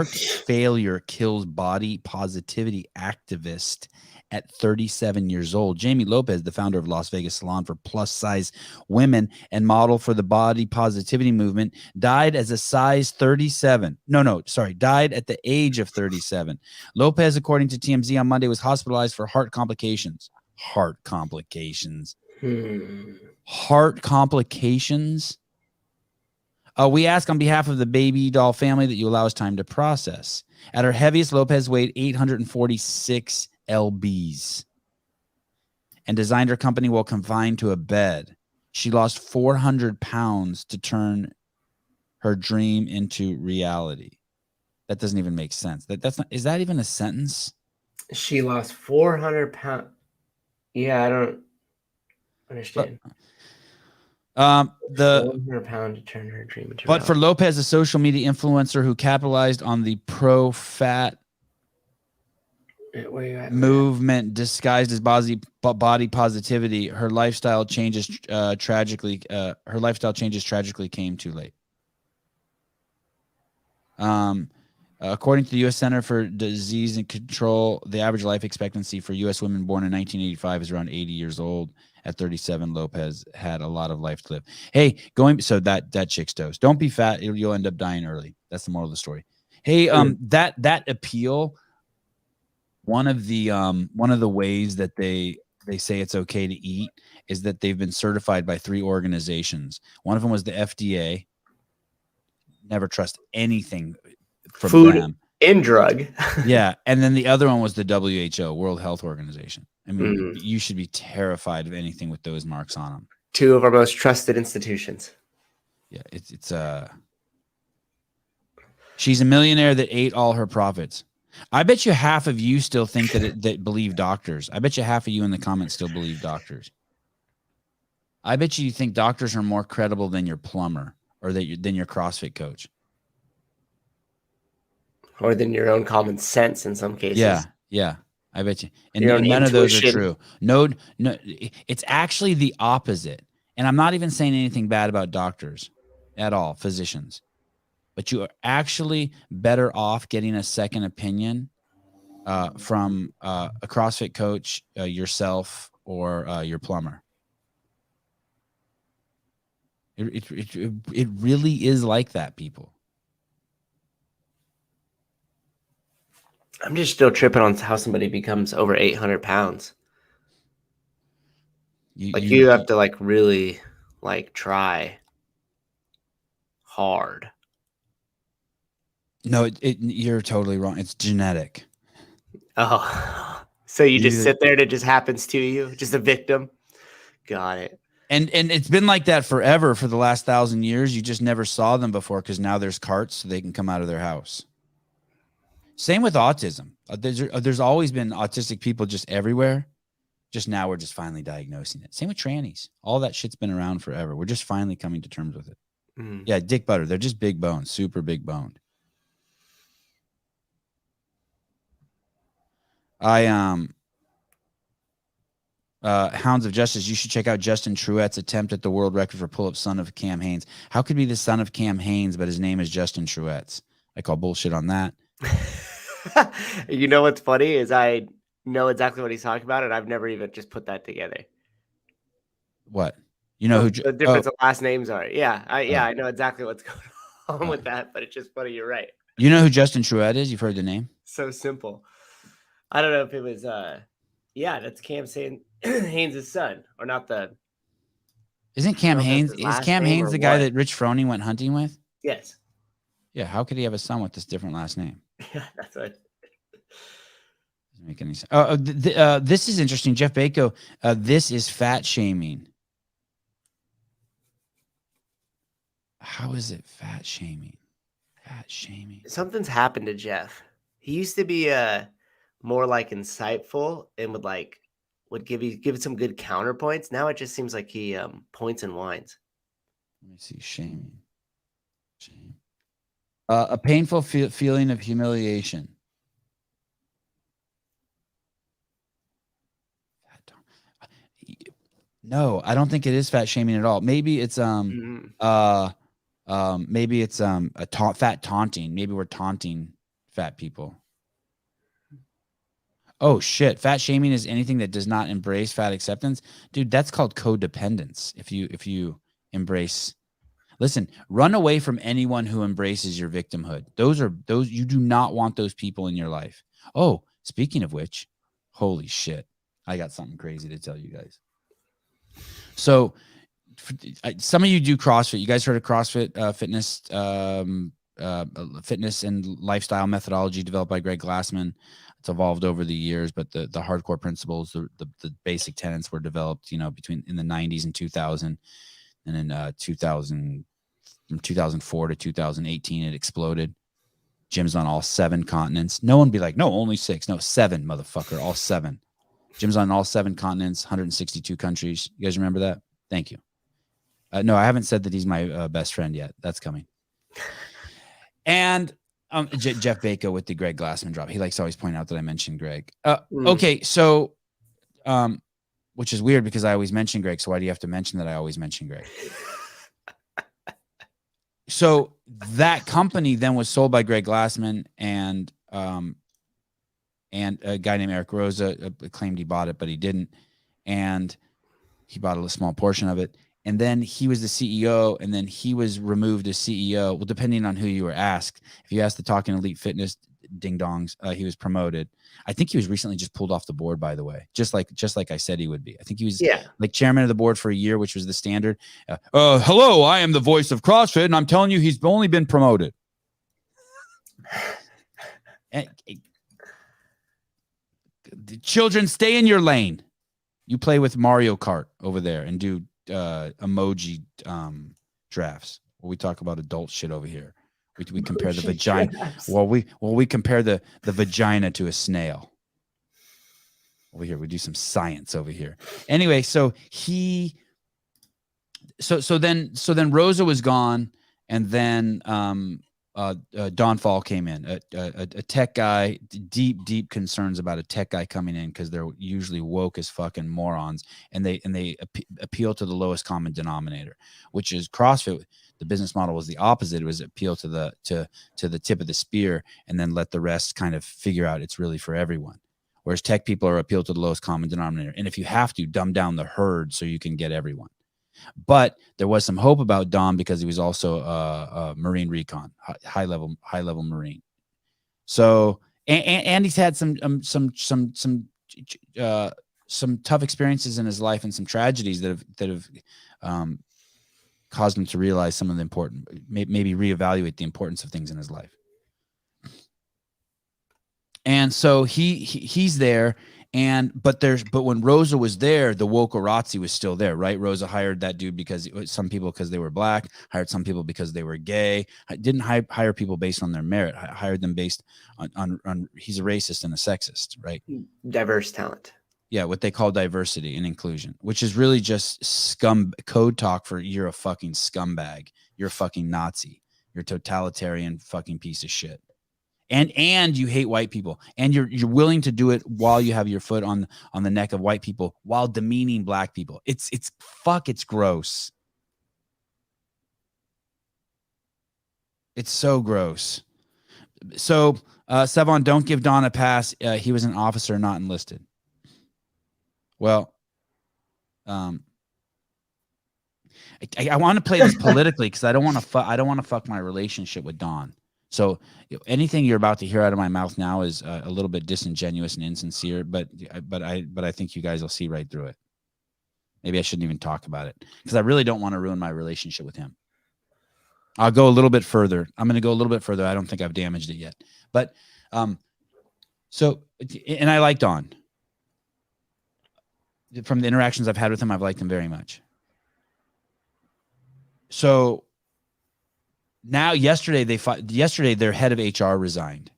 failure kills body positivity activist at 37 years old. Jamie Lopez, the founder of Las Vegas Salon for plus size women and model for the body positivity movement, died as a size 37. Died at the age of 37. Lopez, according to TMZ on Monday, was hospitalized for heart complications. Heart complications. We ask on behalf of the baby doll family that you allow us time to process. At her heaviest, Lopez weighed 846 lbs and designed her company while confined to a bed. She lost 400 pounds to turn her dream into reality. That doesn't even make sense. Is that even a sentence? She lost 400 pounds. Yeah, I don't understand. 400 pounds to turn her dream into reality. But for Lopez, a social media influencer who capitalized on the pro-fat movement disguised as body positivity, her lifestyle changes tragically came too late. According to the U.S. Center for Disease and Control, the average life expectancy for U.S. women born in 1985 is around 80 years old. At 37, Lopez had a lot of life to live. Hey, so that chick's toast. Don't be fat; you'll end up dying early. That's the moral of the story. Hey, that appeal. One of the ways that they say it's okay to eat is that they've been certified by 3 organizations. One of them was the FDA. Never trust anything from food them. And drug. Yeah, and then the other one was the WHO, World Health Organization. I mean, you should be terrified of anything with those marks on them. 2 of our most trusted institutions. Yeah, it's she's a millionaire that ate all her profits. I bet you half of you still think that believe doctors. I bet you half of you in the comments still believe doctors. I bet you think doctors are more credible than your plumber or than your CrossFit coach. Or than your own common sense in some cases. Yeah. I bet you. And none of those are true. No, it's actually the opposite. And I'm not even saying anything bad about doctors at all, physicians. But you are actually better off getting a second opinion from a CrossFit coach, yourself, or your plumber. It really is like that, people. I'm just still tripping on how somebody becomes over 800 pounds. You have to really try hard. No, you're totally wrong. It's genetic. Oh, so you just sit there and it just happens to you? Just a victim? Got it. And it's been like that forever for the last 1,000 years. You just never saw them before because now there's carts so they can come out of their house. Same with autism. There's always been autistic people just everywhere. Just now we're just finally diagnosing it. Same with trannies. All that shit's been around forever. We're just finally coming to terms with it. Yeah, dick butter. They're just big boned, super big boned. Hounds of Justice, you should check out Justin Truett's attempt at the world record for pull-up, son of Cam Hanes. How could be the son of Cam Hanes, but his name is Justin Truett's? I call bullshit on that. You know what's funny is I know exactly what he's talking about, and I've never even just put that together. What? You know who the difference of last names are? Yeah, I know exactly what's going on with that, but it's just funny. You're right. You know who Justin Truett is? You've heard the name? So simple. I don't know if it was that's Cam Hanes' son, or not the. Isn't Cam Hanes? Is Cam Hanes the guy that Rich Froning went hunting with? Yes. Yeah. How could he have a son with this different last name? Yeah, that's right. Doesn't make any sense. This is interesting. Jeff Bako. This is fat shaming. How is it fat shaming? Fat shaming. Something's happened to Jeff. He used to be more like insightful and would give some good counterpoints. Now it just seems like he points and whines. Let me see. Shaming. Shame. A painful feeling of humiliation. No, I don't think it is fat shaming at all. Maybe it's maybe it's fat taunting. Maybe we're taunting fat people. Oh shit. Fat shaming is anything that does not embrace fat acceptance. Dude, that's called codependence. If you embrace, listen, run away from anyone who embraces your victimhood. Those you do not want those people in your life. Oh, speaking of which, holy shit. I got something crazy to tell you guys. So some of you do CrossFit. You guys heard of CrossFit fitness and lifestyle methodology developed by Greg Glassman. It's evolved over the years, but the hardcore principles, the basic tenets were developed, in the 90s and 2000, and in 2000, from 2004 to 2018, it exploded. Gyms on all 7 continents. No one be like, no, only 6. No, 7, motherfucker, all 7. Gyms on all 7 continents, 162 countries. You guys remember that? Thank you. No, I haven't said that he's my best friend yet. That's coming. And Jeff Bako with the Greg Glassman drop. He likes to always point out that I mentioned Greg. Okay, so, which is weird because I always mention Greg. So why do you have to mention that I always mention Greg? So that company then was sold by Greg Glassman, and a guy named Eric Rosa claimed he bought it, but he didn't. And he bought a small portion of it. And then he was the CEO, and then he was removed as CEO. Well, depending on who you were asked. If you asked the Talking Elite Fitness ding-dongs, he was promoted. I think he was recently just pulled off the board, by the way, just like I said he would be. I think he was like chairman of the board for a year, which was the standard. Hello, I am the voice of CrossFit, and I'm telling you he's only been promoted. Children, stay in your lane. You play with Mario Kart over there and do emoji drafts. Well, we talk about adult shit over here. We compare the vagina. Drafts. We compare the vagina to a snail. Over here, we do some science over here. Anyway, so then Rosa was gone, and then Don Fall came in, a tech guy, deep concerns about a tech guy coming in because they're usually woke as fucking morons, and they appeal to the lowest common denominator, which is CrossFit. The business model was the opposite. It was appeal to the tip of the spear and then let the rest kind of figure out it's really for everyone. Whereas tech people are appeal to the lowest common denominator, and if you have to, dumb down the herd so you can get everyone. But there was some hope about Dom because he was also a Marine recon, high level Marine. So and he's had some tough experiences in his life and some tragedies that have caused him to realize some of the important, maybe reevaluate the importance of things in his life. And so he's there. But when Rosa was there, the wokerazzi was still there, right? Rosa hired that dude because some people they were black, hired some people because they were gay. Didn't hire people based on their merit. Hired them based on he's a racist and a sexist, right? Diverse talent. Yeah, what they call diversity and inclusion, which is really just code talk for you're a fucking scumbag. You're a fucking Nazi. You're a totalitarian fucking piece of shit. And you hate white people. And you're willing to do it while you have your foot on the neck of white people while demeaning black people. It's gross. It's so gross. So, Sevan, don't give Don a pass. He was an officer, not enlisted. Well, I want to play this politically because I don't want to fuck my relationship with Don. So anything you're about to hear out of my mouth now is a little bit disingenuous and insincere, but I think you guys will see right through it. Maybe I shouldn't even talk about it because I really don't want to ruin my relationship with him. I'll go a little bit further. I'm going to go a little bit further. I don't think I've damaged it yet, but so and I like Don. From the interactions I've had with him, I've liked him very much. So now, yesterday their head of HR resigned,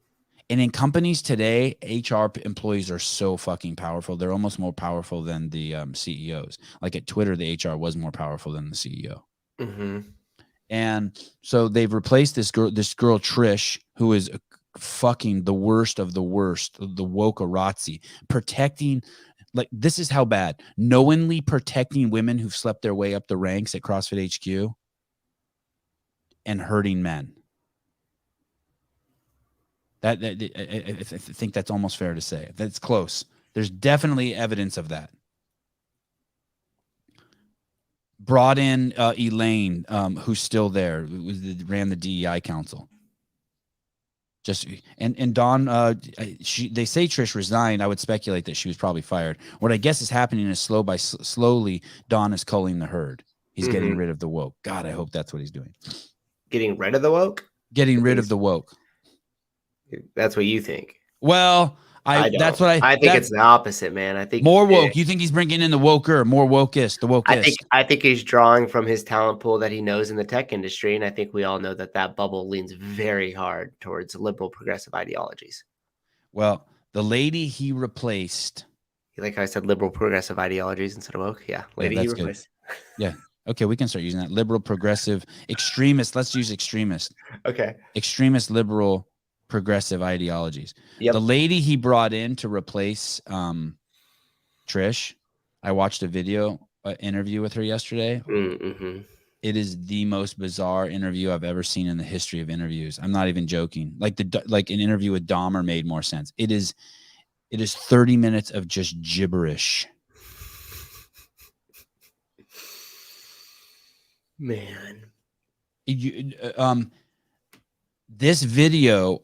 and in companies today, HR employees are so fucking powerful. They're almost more powerful than the CEOs. Like at Twitter, the HR was more powerful than the CEO. Mm-hmm. And so they've replaced this girl Trish, who is fucking the worst of the worst, the wokerazzi, protecting. Like, this is how bad. Knowingly protecting women who've slept their way up the ranks at CrossFit HQ and hurting men. I think that's almost fair to say. That's close. There's definitely evidence of that. Brought in Elaine, who's still there, ran the DEI council. And Dawn, they say Trish resigned. I would speculate that she was probably fired. What I guess is happening is slowly, Dawn is culling the herd. He's getting rid of the woke. God, I hope that's what he's doing. Getting rid of the woke? Getting rid of the woke. That's what you think. Well, I think it's the opposite, man. I think more woke. You think he's bringing in the woker, more wokist, the wokist? I think he's drawing from his talent pool that he knows in the tech industry, and I think we all know that bubble leans very hard towards liberal progressive ideologies. Well, the lady he replaced. Like I said, liberal progressive ideologies instead of woke. Yeah, lady he replaced. Yeah. Okay, we can start using that. Liberal, progressive, extremist. Let's use extremist. Okay. Extremist, liberal, progressive ideologies. Yep. The lady he brought in to replace Trish, I watched a video interview with her yesterday. Mm-hmm. It is the most bizarre interview I've ever seen in the history of interviews. I'm not even joking. Like an interview with Dahmer made more sense. It is 30 minutes of just gibberish. Man, this video,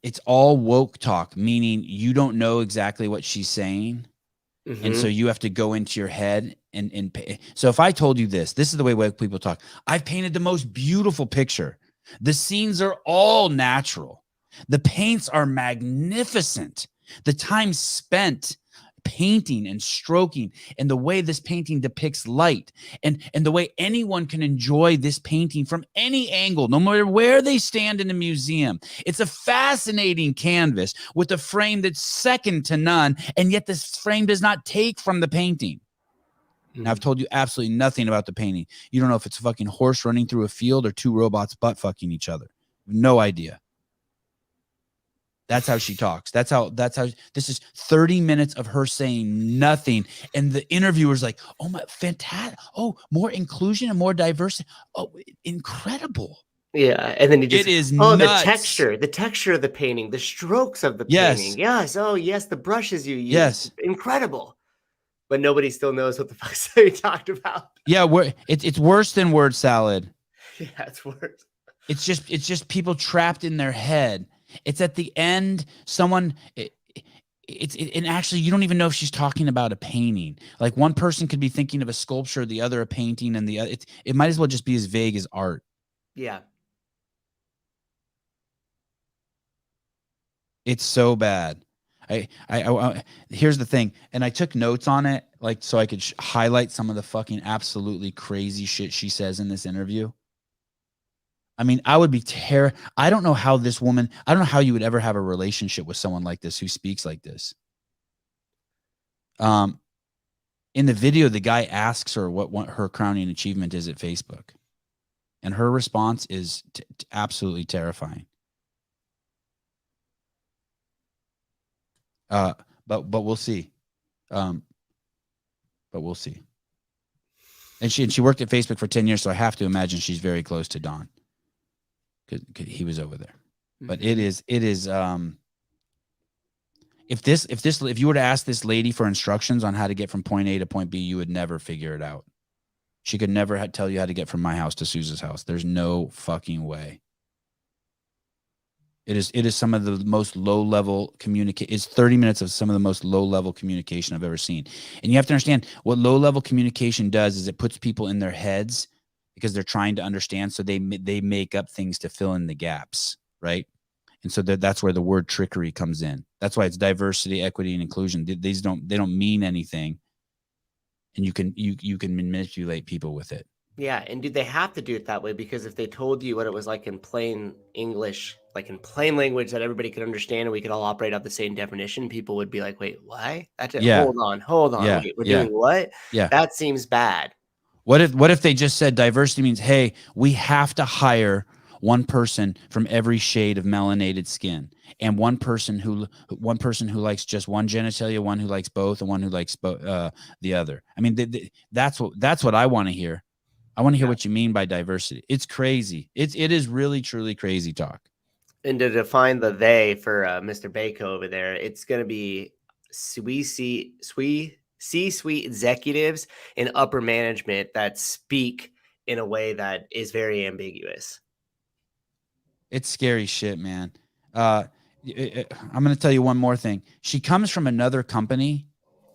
it's all woke talk, meaning you don't know exactly what she's saying, and so you have to go into your head and pay. So if I told you this is the way woke people talk. I've painted the most beautiful picture. The scenes are all natural. The paints are magnificent. The time spent painting and stroking, and the way this painting depicts light, and the way anyone can enjoy this painting from any angle, no matter where they stand in a museum. It's a fascinating canvas with a frame that's second to none, and yet this frame does not take from the painting. Now, I've told you absolutely nothing about the painting. You don't know if it's a fucking horse running through a field or two robots butt fucking each other. No idea. That's how she talks. That's how this is 30 minutes of her saying nothing. And the interviewer's like, oh my, fantastic. Oh, more inclusion and more diversity. Oh, incredible. Yeah. And then it is nuts. the texture of the painting, the strokes of the painting. Yes. Oh yes. The brushes you use. Yes. Incredible. But nobody still knows what the fuck they talked about. Yeah. It's worse than word salad. Yeah. It's worse. It's just people trapped in their head. It's at the end, and actually you don't even know if she's talking about a painting. Like one person could be thinking of a sculpture, the other a painting, and the other it might as well just be as vague as art. Yeah. It's so bad. I here's the thing, and I took notes on it, like so I could highlight some of the fucking absolutely crazy shit she says in this interview. I mean, I would be I don't know how this woman, I don't know how you would ever have a relationship with someone like this who speaks like this. In the video, the guy asks her what her crowning achievement is at Facebook. And her response is absolutely terrifying. But we'll see. But we'll see. And she worked at Facebook for 10 years, so I have to imagine she's very close to Don. Because he was over there. But it is if you were to ask this lady for instructions on how to get from point A to point B, you would never figure it out. She could never tell you how to get from my house to Sousa's house. There's no fucking way. It is some of the most low-level communication. It's 30 minutes of some of the most low-level communication I've ever seen. And you have to understand what low-level communication does is it puts people in their heads because they're trying to understand. So they make up things to fill in the gaps, right? And so that's where the word trickery comes in. That's why it's diversity, equity, and inclusion. They don't mean anything, and you can manipulate people with it. Yeah, and do they have to do it that way? Because if they told you what it was like in plain English, like in plain language that everybody could understand, and we could all operate off the same definition, people would be like, "Wait, why? Hold on, Yeah. Wait, we're doing what? Yeah, that seems bad." What if they just said diversity means, hey, we have to hire one person from every shade of melanated skin, and one person who likes just one genitalia, one who likes both, and one who likes the other. I mean, that's what I want to hear. I want to hear what you mean by diversity. It's crazy. It is really, truly crazy talk. And to define the they for Mr. Bako over there, it's going to be C-suite executives and upper management that speak in a way that is very ambiguous. It's scary shit, man. I'm going to tell you one more thing. She comes from another company,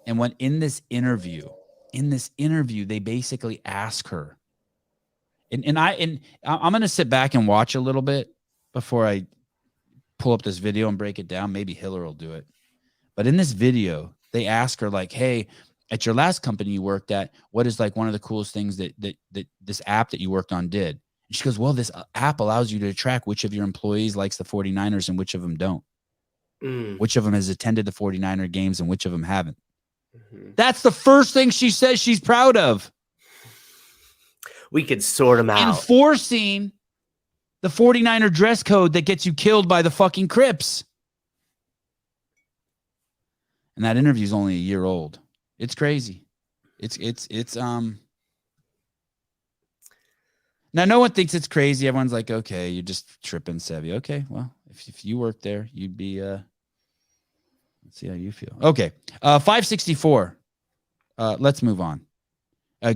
and when in this interview, they basically ask her, and I'm going to sit back and watch a little bit before I pull up this video and break it down. Maybe Hiller will do it. But in this video, they ask her like, hey, at your last company you worked at, what is like one of the coolest things that this app that you worked on did? And she goes, well, this app allows you to track which of your employees likes the 49ers and which of them don't. Which of them has attended the 49er games and which of them haven't. That's the first thing she says she's proud of. We could sort them out. Enforcing the 49er dress code that gets you killed by the fucking Crips. And that interview is only a year old. It's crazy. It's now no one thinks it's crazy. Everyone's like, okay, you're just tripping, Sevi. Okay, well, if you worked there, you'd be let's see how you feel. Okay. 564. Let's move on.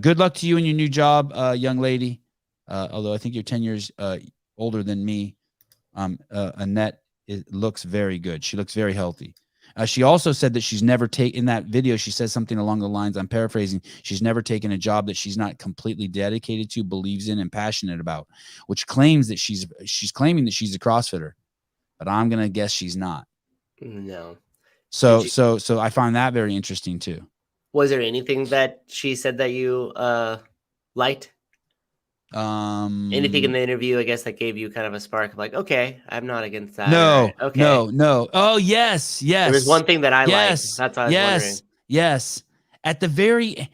Good luck to you in your new job, young lady. Although I think you're 10 years older than me. Annette looks very good. She looks very healthy. She also said that she's never taken, in that video, she says something along the lines, I'm paraphrasing, she's never taken a job that she's not completely dedicated to, believes in, and passionate about, which claims that she's claiming that she's a CrossFitter, but I'm going to guess she's not. No. So I find that very interesting too. Was there anything that she said that you liked? Anything in the interview, I guess, that gave you kind of a spark of like, okay, I'm not against that. No, right. Okay. No. Oh, yes. There was one thing that I liked. That's what I was wondering. Yes. At the very,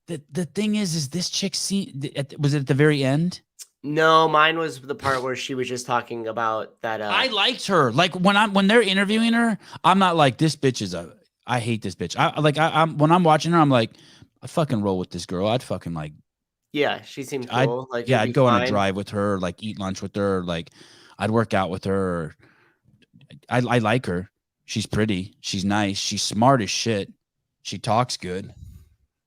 the thing is this chick was it at the very end? No, mine was the part where she was just talking about that. I liked her. Like when they're interviewing her, I'm not like, this bitch is I hate this bitch. I'm when I'm watching her, I'm like, I fucking roll with this girl. I'd fucking like. Yeah, she seemed cool. I'd go on a drive with her, like eat lunch with her, like I'd work out with her. I like her. She's pretty. She's nice. She's smart as shit. She talks good.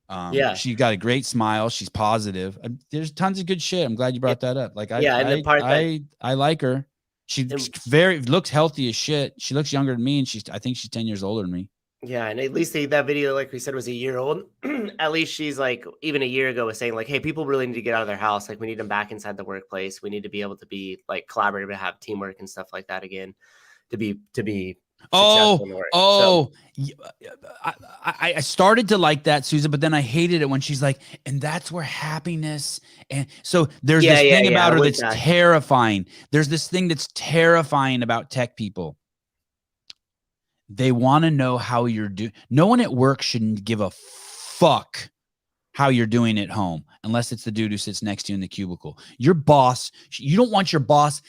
Yeah, she's got a great smile. She's positive. There's tons of good shit. I'm glad you brought that up. Like I like her. She looks healthy as shit. She looks younger than me, and I think she's 10 years older than me. Yeah, and at least that video, like we said, was a year old. At least she's like, even a year ago, was saying like, hey, people really need to get out of their house. Like, we need them back inside the workplace. We need to be able to be like collaborative, to have teamwork and stuff like that again, to be successful in the work. I started to like that, Susan, but then I hated it when she's like, and that's where happiness. And so there's this thing about her that's terrifying. There's this thing that's terrifying about tech people. They want to know how you're doing. No one at work shouldn't give a fuck how you're doing at home, unless it's the dude who sits next to you in the cubicle. Your boss, you don't want your boss.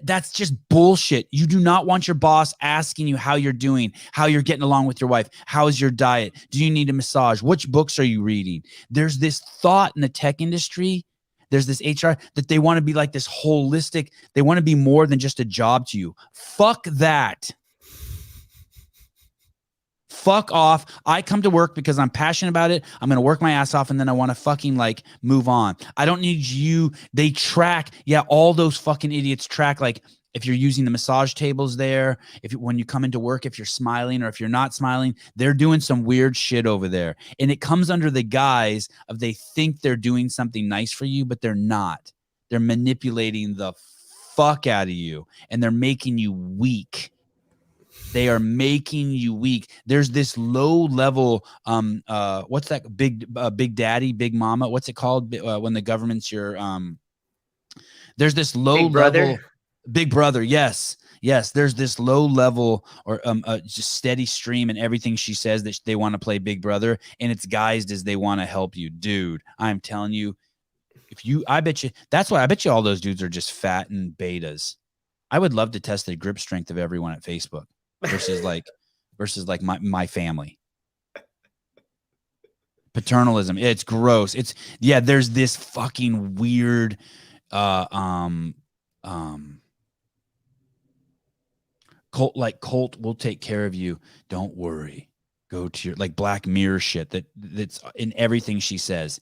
That's just bullshit. You do not want your boss asking you how you're doing, how you're getting along with your wife. How's your diet? Do you need a massage? Which books are you reading? There's this thought in the tech industry. There's this HR that they want to be like this holistic. They want to be more than just a job to you. Fuck that. Fuck off. I come to work because I'm passionate about it. I'm going to work my ass off and then I want to fucking like move on. I don't need you. They track. Yeah. All those fucking idiots track. Like if you're using the massage tables there, when you come into work, if you're smiling or if you're not smiling, they're doing some weird shit over there. And it comes under the guise of they think they're doing something nice for you, but they're not. They're manipulating the fuck out of you and they're making you weak. They are making you weak. There's this low level, what's that big daddy, big mama? What's it called when the government's your, there's this low level, big brother. Yes. Yes. There's this low level or just steady stream and everything she says that they want to play big brother and it's guised as they want to help you. Dude, I'm telling you, I bet you all those dudes are just fat and betas. I would love to test the grip strength of everyone at Facebook. versus like my family. Paternalism. It's gross. There's this fucking weird Colt will take care of you. Don't worry. Go to your like Black Mirror shit that's in everything she says.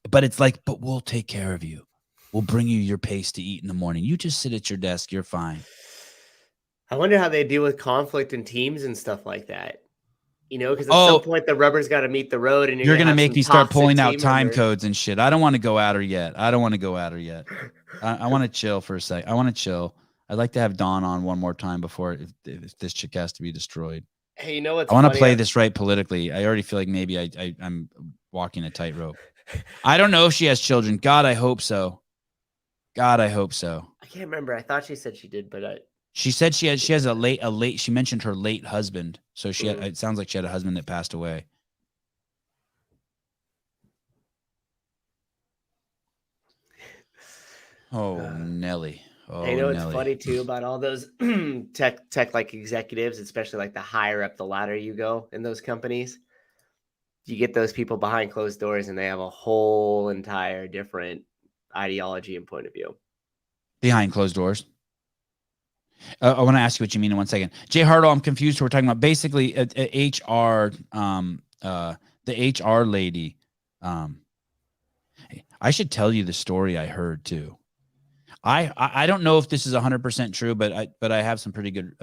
But it's like, but we'll take care of you. We'll bring you your pace to eat in the morning. You just sit at your desk. You're fine. I wonder how they deal with conflict in teams and stuff like that. You know, because at some point the rubber's got to meet the road, and you're going to make me start pulling out time codes and shit. I don't want to go at her yet. I want to chill for a sec. I want to chill. I'd like to have Dawn on one more time before if this chick has to be destroyed. Hey, you know what's I want to play this right politically. I already feel like maybe I'm walking a tightrope. I don't know if she has children. God, I hope so. I can't remember. I thought she said she did, but she said she has a late. She mentioned her late husband, so it sounds like she had a husband that passed away. Oh, Nelly. Oh, you know, it's funny too about all those tech like executives, especially like the higher up the ladder you go in those companies. You get those people behind closed doors, and they have a whole entire different ideology and point of view. Behind closed doors. I want to ask you what you mean in 1 second. Jay Hartle, I'm confused. We're talking about basically HR, the HR lady. I should tell you the story I heard too. I don't know if this is 100% true, but I have some pretty good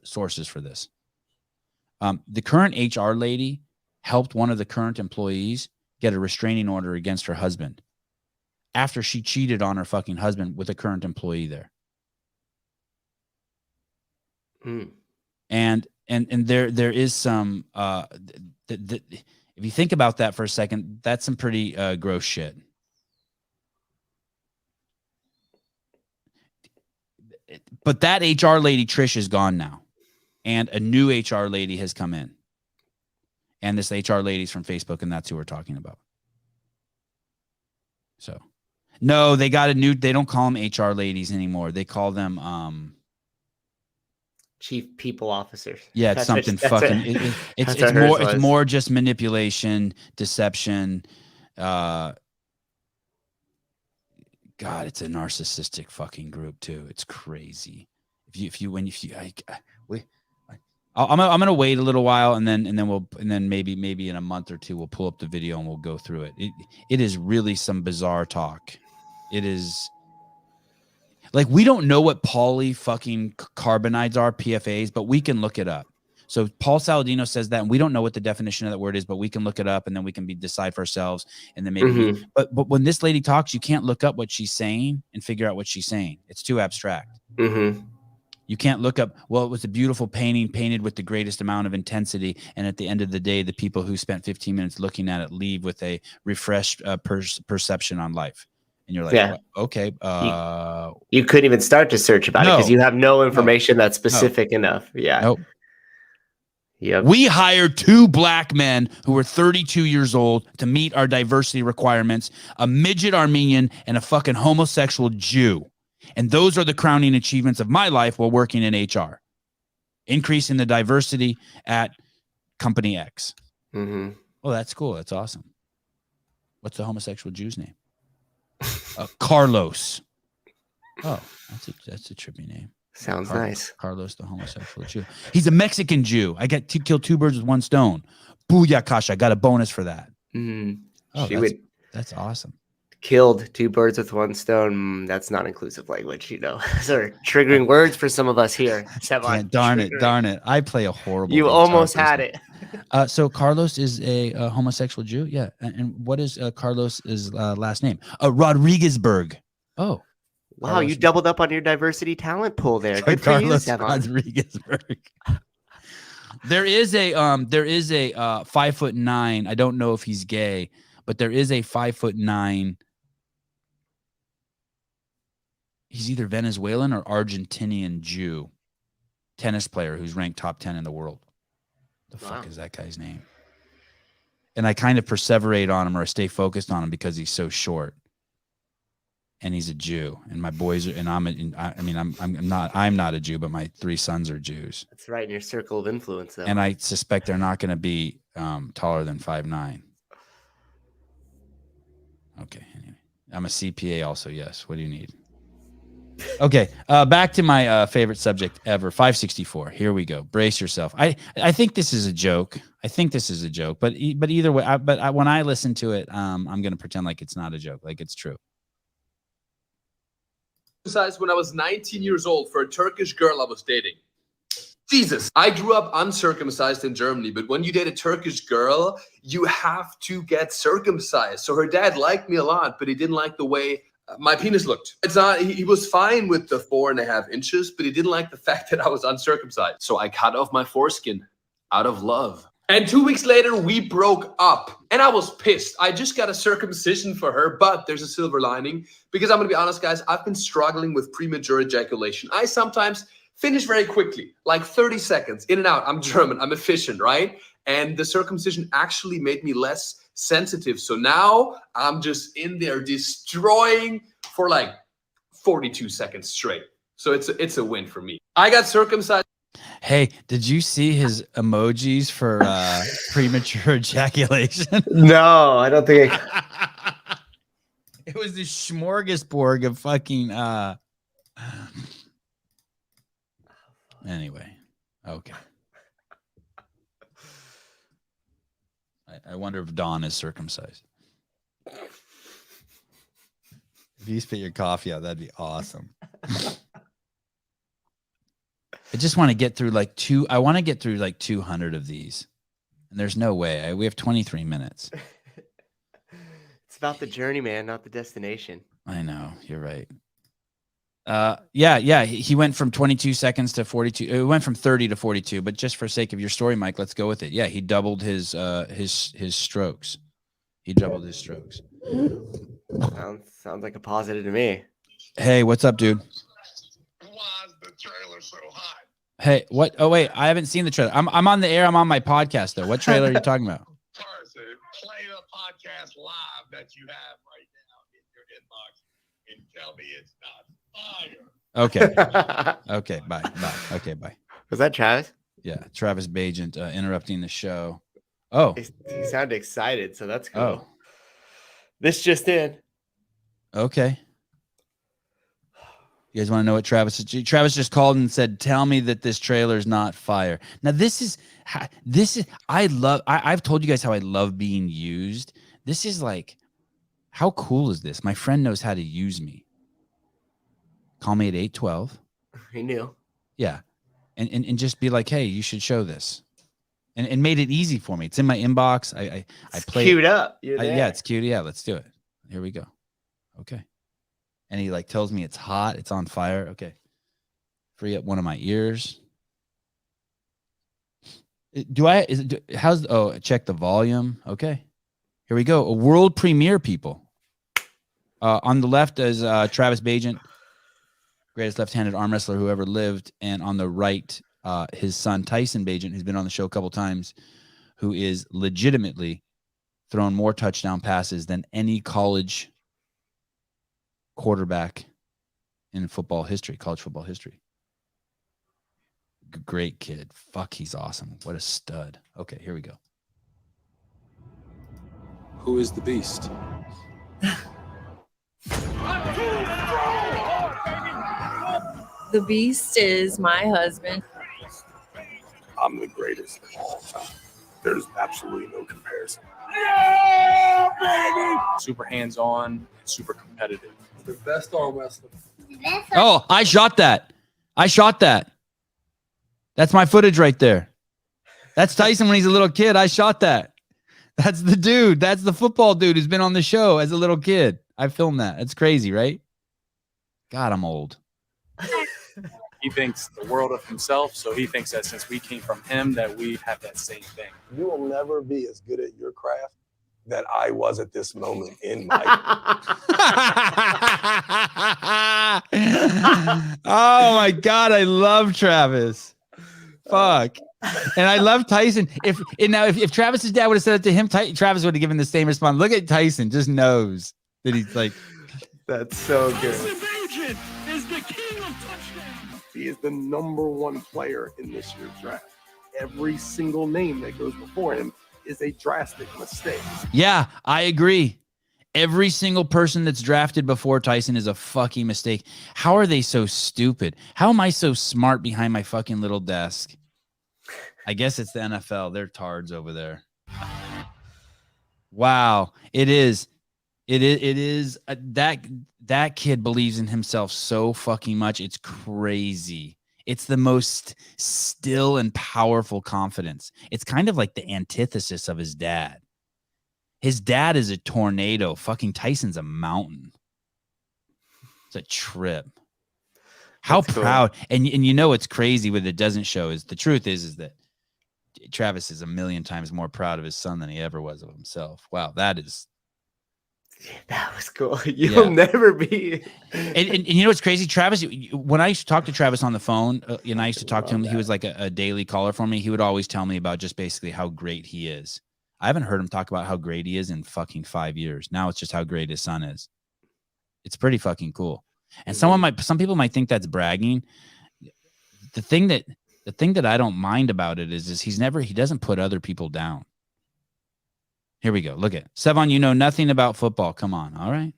sources for this. The current HR lady helped one of the current employees get a restraining order against her husband after she cheated on her fucking husband with a current employee there. And there is some if you think about that for a second, that's some pretty gross shit. But that HR lady Trish is gone now, and a new HR lady has come in, and this HR lady's from Facebook, and that's who we're talking about. So no, they got a new. They don't call them HR ladies anymore. They call them chief people officers. Yeah, it's something fucking. It's more just manipulation, deception. God, it's a narcissistic fucking group too. It's crazy. I'm gonna wait a little while and then maybe in a month or two we'll pull up the video and we'll go through it. It is really some bizarre talk. It is. Like, we don't know what poly fucking carbonides are, PFAs, but we can look it up. So Paul Saladino says that, and we don't know what the definition of that word is, but we can look it up, and then we can decide for ourselves. And then maybe, but when this lady talks, you can't look up what she's saying and figure out what she's saying. It's too abstract. You can't look up, well, it was a beautiful painting painted with the greatest amount of intensity. And at the end of the day, the people who spent 15 minutes looking at it leave with a refreshed perception on life. And you're like, yeah. Well, okay. You couldn't even start to search about it because you have no information that's specific enough. Yeah. Nope. Yep. We hired 2 black men who were 32 years old to meet our diversity requirements, a midget Armenian and a fucking homosexual Jew. And those are the crowning achievements of my life while working in HR. Increasing the diversity at company X. Mm-hmm. Oh, that's cool. That's awesome. What's the homosexual Jew's name? Carlos. Oh, that's a trippy name. Sounds nice. Carlos, the homosexual Jew. He's a Mexican Jew. I got to kill 2 birds with 1 stone. Booyah, Kasha. I got a bonus for that. Mm-hmm. Oh, that's awesome. Killed 2 birds with 1 stone. That's not inclusive language, Those are triggering words for some of us here. Darn it. I play a horrible. You almost had it. So Carlos is a homosexual Jew. Yeah. And what is Carlos's last name? Rodriguezberg. Oh. Wow, Carlos. you doubled up on your diversity talent pool there. Good Carlos for you, Sevan. Rodriguezberg. There is a 5'9". I don't know if he's gay, but there is a 5'9". He's either Venezuelan or Argentinian Jew tennis player who's ranked top 10 in the world. The fuck is that guy's name? And I kind of perseverate on him or stay focused on him because he's so short. And he's a Jew, and my boys are, and I'm not a Jew, but my 3 sons are Jews. That's right in your circle of influence, though. And I suspect they're not going to be taller than 5'9". Okay, anyway, I'm a CPA also. Yes. What do you need? Okay, back to my favorite subject ever, 564. Here we go. Brace yourself. I think this is a joke. But either way, when I listen to it, I'm going to pretend like it's not a joke, like it's true. When I was 19 years old for a Turkish girl I was dating. Jesus, I grew up uncircumcised in Germany, but when you date a Turkish girl, you have to get circumcised. So her dad liked me a lot, but he didn't like the way my penis looked. He was fine with the 4.5 inches, but he didn't like the fact that I was uncircumcised. So I cut off my foreskin out of love. And 2 weeks later, we broke up. And I was pissed. I just got a circumcision for her, but there's a silver lining. Because I'm going to be honest, guys, I've been struggling with premature ejaculation. I sometimes finish very quickly, like 30 seconds, in and out. I'm German. I'm efficient, right? And the circumcision actually made me less sensitive. So now I'm just in there destroying for like 42 seconds straight. So it's a win for me. I got circumcised. Hey, did you see his emojis for premature ejaculation? No, I don't think It was the smorgasbord of fucking anyway. Okay. I wonder if Dawn is circumcised. If you spit your coffee out, that'd be awesome. I just want to get through like 200 of these. And there's no way. We have 23 minutes. It's about the journey, man, not the destination. I know. You're right. Yeah. He went from 22 seconds to 42. It went from 30 to 42. But just for sake of your story, Mike, let's go with it. Yeah, he doubled his strokes. He doubled his strokes. Sounds like a positive to me. Hey, what's up, dude? Why is the trailer so hot? Hey, what? Oh, wait, I haven't seen the trailer. I'm on the air. I'm on my podcast, though. What trailer are you talking about? Tarzan, play the podcast live that you have right now in your inbox and tell me it's not fire. Okay. Okay, bye. Okay, bye. Was that Travis? Yeah, Travis Bajent interrupting the show. Oh. He sounded excited, so that's cool. Oh. This just in. Okay. You guys want to know what Travis just called and said, tell me that this trailer is not fire. Now, I've told you guys how I love being used. This is like, how cool is this? My friend knows how to use me. Call me at 812. He knew. Yeah. And just be like, hey, you should show this. And made it easy for me. It's in my inbox. I play queued up. Yeah, it's cute. Yeah, let's do it. Here we go. Okay. And he like tells me it's hot, it's on fire. Okay. Free up one of my ears. Check the volume. Okay. Here we go. A world premiere, people. On the left is Travis Bajent, greatest left-handed arm wrestler who ever lived. And on the right his son Tyson Bagent, who's been on the show a couple times, who is legitimately thrown more touchdown passes than any college quarterback in football history, college football history. Great kid. Fuck, he's awesome. What a stud. Okay, here we go. Who is the beast? The beast is my husband. I'm the greatest of all time. There's absolutely no comparison. Yeah, baby! Super hands-on, super competitive. The best arm wrestler. Oh, I shot that. That's my footage right there. That's Tyson when he's a little kid. I shot that. That's the dude. That's the football dude who's been on the show as a little kid. I filmed that. It's crazy, right? God, I'm old. He thinks the world of himself, so he thinks that since we came from him, that we have that same thing. You will never be as good at your craft that I was at this moment in my Oh my God, I love Travis. Fuck. And I love Tyson. If Travis's dad would have said it to him, Travis would have given the same response. Look at Tyson, just knows that he's like. That's so good. Is the king of touchdowns. He is the #1 player in this year's draft. Every single name that goes before him is a drastic mistake. Yeah, I agree. Every single person that's drafted before Tyson is a fucking mistake. How are they so stupid? How am I so smart behind my fucking little desk? I guess it's the NFL. They're tards over there. Wow. It is. That kid believes in himself so fucking much. It's crazy. It's the most still and powerful confidence. It's kind of like the antithesis of his dad. His dad is a tornado. Fucking Tyson's a mountain. It's a trip. How That's proud. Cool. And you know what's crazy what it doesn't show is the truth is that Travis is a million times more proud of his son than he ever was of himself. Wow, that was cool. You'll never be. And you know what's crazy, Travis? When I used to talk to Travis on the phone, and I used to talk to him, he was like a daily caller for me. He would always tell me about just basically how great he is. I haven't heard him talk about how great he is in fucking 5 years. Now it's just how great his son is. It's pretty fucking cool. And some people might think that's bragging. The thing that I don't mind about it is he doesn't put other people down. Here we go. Look at Sevan. You know nothing about football. Come on. All right.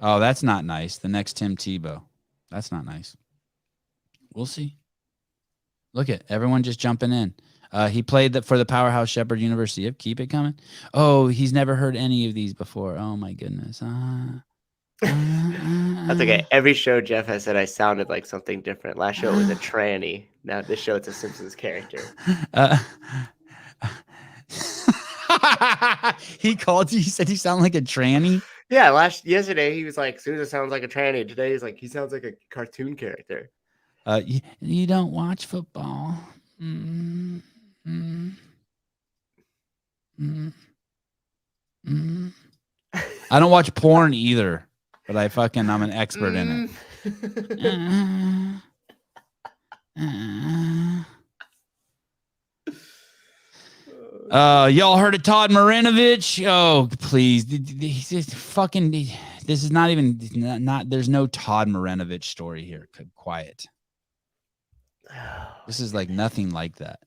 Oh, that's not nice. The next Tim Tebow. That's not nice. We'll see. Look at everyone just jumping in. He played for the powerhouse Shepherd University. Yep, keep it coming. Oh, he's never heard any of these before. Oh my goodness. That's okay. Every show Jeff has said I sounded like something different. Last show it was a tranny. Now this show it's a Simpsons character. He called you. He said he sounded like a tranny. Yeah, yesterday he was like, Susan sounds like a tranny. Today he's like, he sounds like a cartoon character. You don't watch football. I don't watch porn either, but I'm an expert in it. Y'all heard of Todd Marinovich? Oh, please. This is not even, there's no Todd Marinovich story here. Quiet. This is like nothing like that.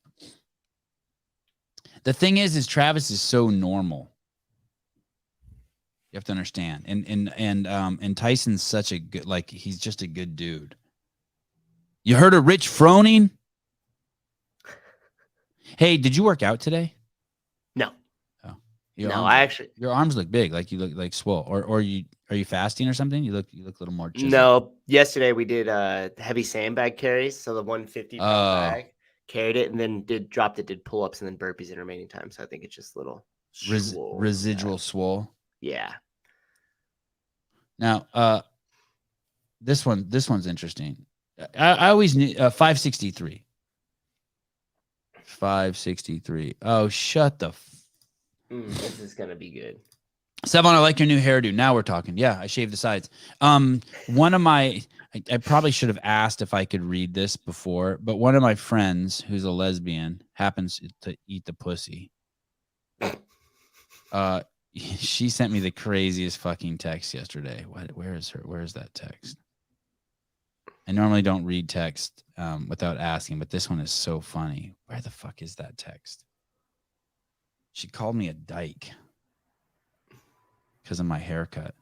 The thing is Travis is so normal. You have to understand. And Tyson's such a good, he's just a good dude. You heard of Rich Froning? Hey, did you work out today? No. Oh. Your arms look big, like you look like swole. Or are you fasting or something? You look a little more chiseled. No, yesterday we did heavy sandbag carries, so the 150 bag carried it and then did pull-ups and then burpees in remaining time. So I think it's just little residual swole. Yeah. Now, this one's interesting. I always knew 563. 563. Oh, shut the. This is gonna be good. Sevan, I like your new hairdo. Now we're talking. Yeah, I shaved the sides. One of my, I probably should have asked if I could read this before, but one of my friends who's a lesbian happens to eat the pussy. She sent me the craziest fucking text yesterday. Where is that text? I normally don't read text without asking, but this one is so funny. Where the fuck is that text? She called me a dyke because of my haircut.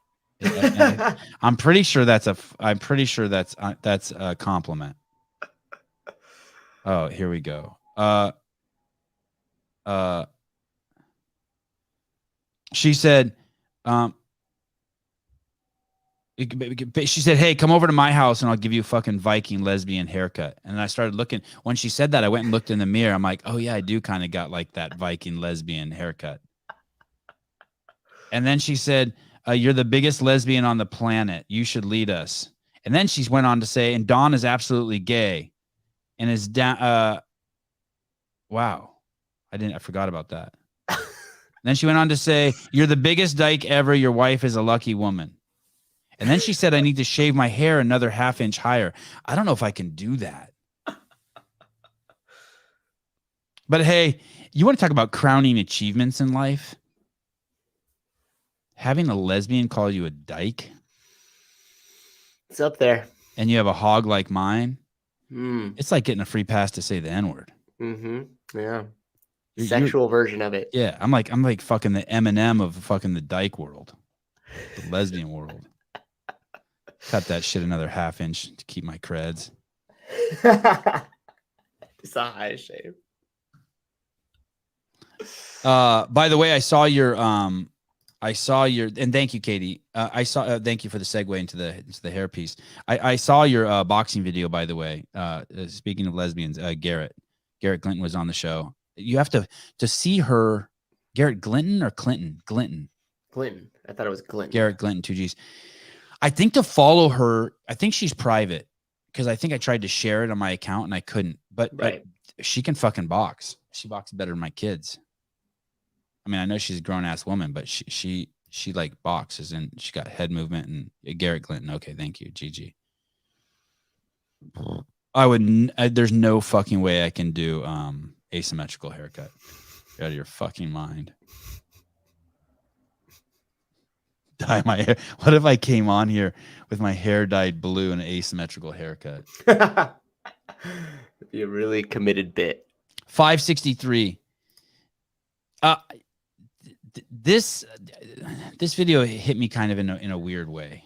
I'm pretty sure that's a compliment. Oh, here we go. She said, she said, hey, come over to my house and I'll give you a fucking Viking lesbian haircut. And I started looking. When she said that, I went and looked in the mirror. I'm like, oh yeah, I do kind of got like that Viking lesbian haircut. And then she said, you're the biggest lesbian on the planet. You should lead us. And then she went on to say, and Dawn is absolutely gay and is down. Wow. I forgot about that. Then she went on to say, you're the biggest dyke ever. Your wife is a lucky woman. And then she said, I need to shave my hair another ½ inch higher. I don't know if I can do that. But hey, you want to talk about crowning achievements in life? Having a lesbian call you a dyke? It's up there. And you have a hog like mine? It's like getting a free pass to say the N-word. Mm-hmm. Yeah. Sexual version of it. Yeah, I'm like fucking the Eminem of fucking the dyke world, the lesbian world. Cut that shit another ½ inch to keep my creds. It's a high shave. By the way, I saw your and thank you, Katie. Thank you for the segue into the hair piece. I saw your boxing video, by the way. Speaking of lesbians, Garrett Clinton was on the show. You have to see her. Garrett Clinton or Clinton? Clinton. I thought it was Clinton. Garrett Clinton, 2 G's. I think to follow her, I think she's private because I think I tried to share it on my account and I couldn't. But she can fucking box. She boxes better than my kids. I mean, I know she's a grown ass woman, but she like boxes and she got head movement and Garrett Clinton. Okay, thank you, GG. There's no fucking way I can do asymmetrical haircut. You're out of your fucking mind. Dye my hair. What if I came on here with my hair dyed blue and an asymmetrical haircut? It'd be a really committed bit. 563. This video hit me kind of in a weird way.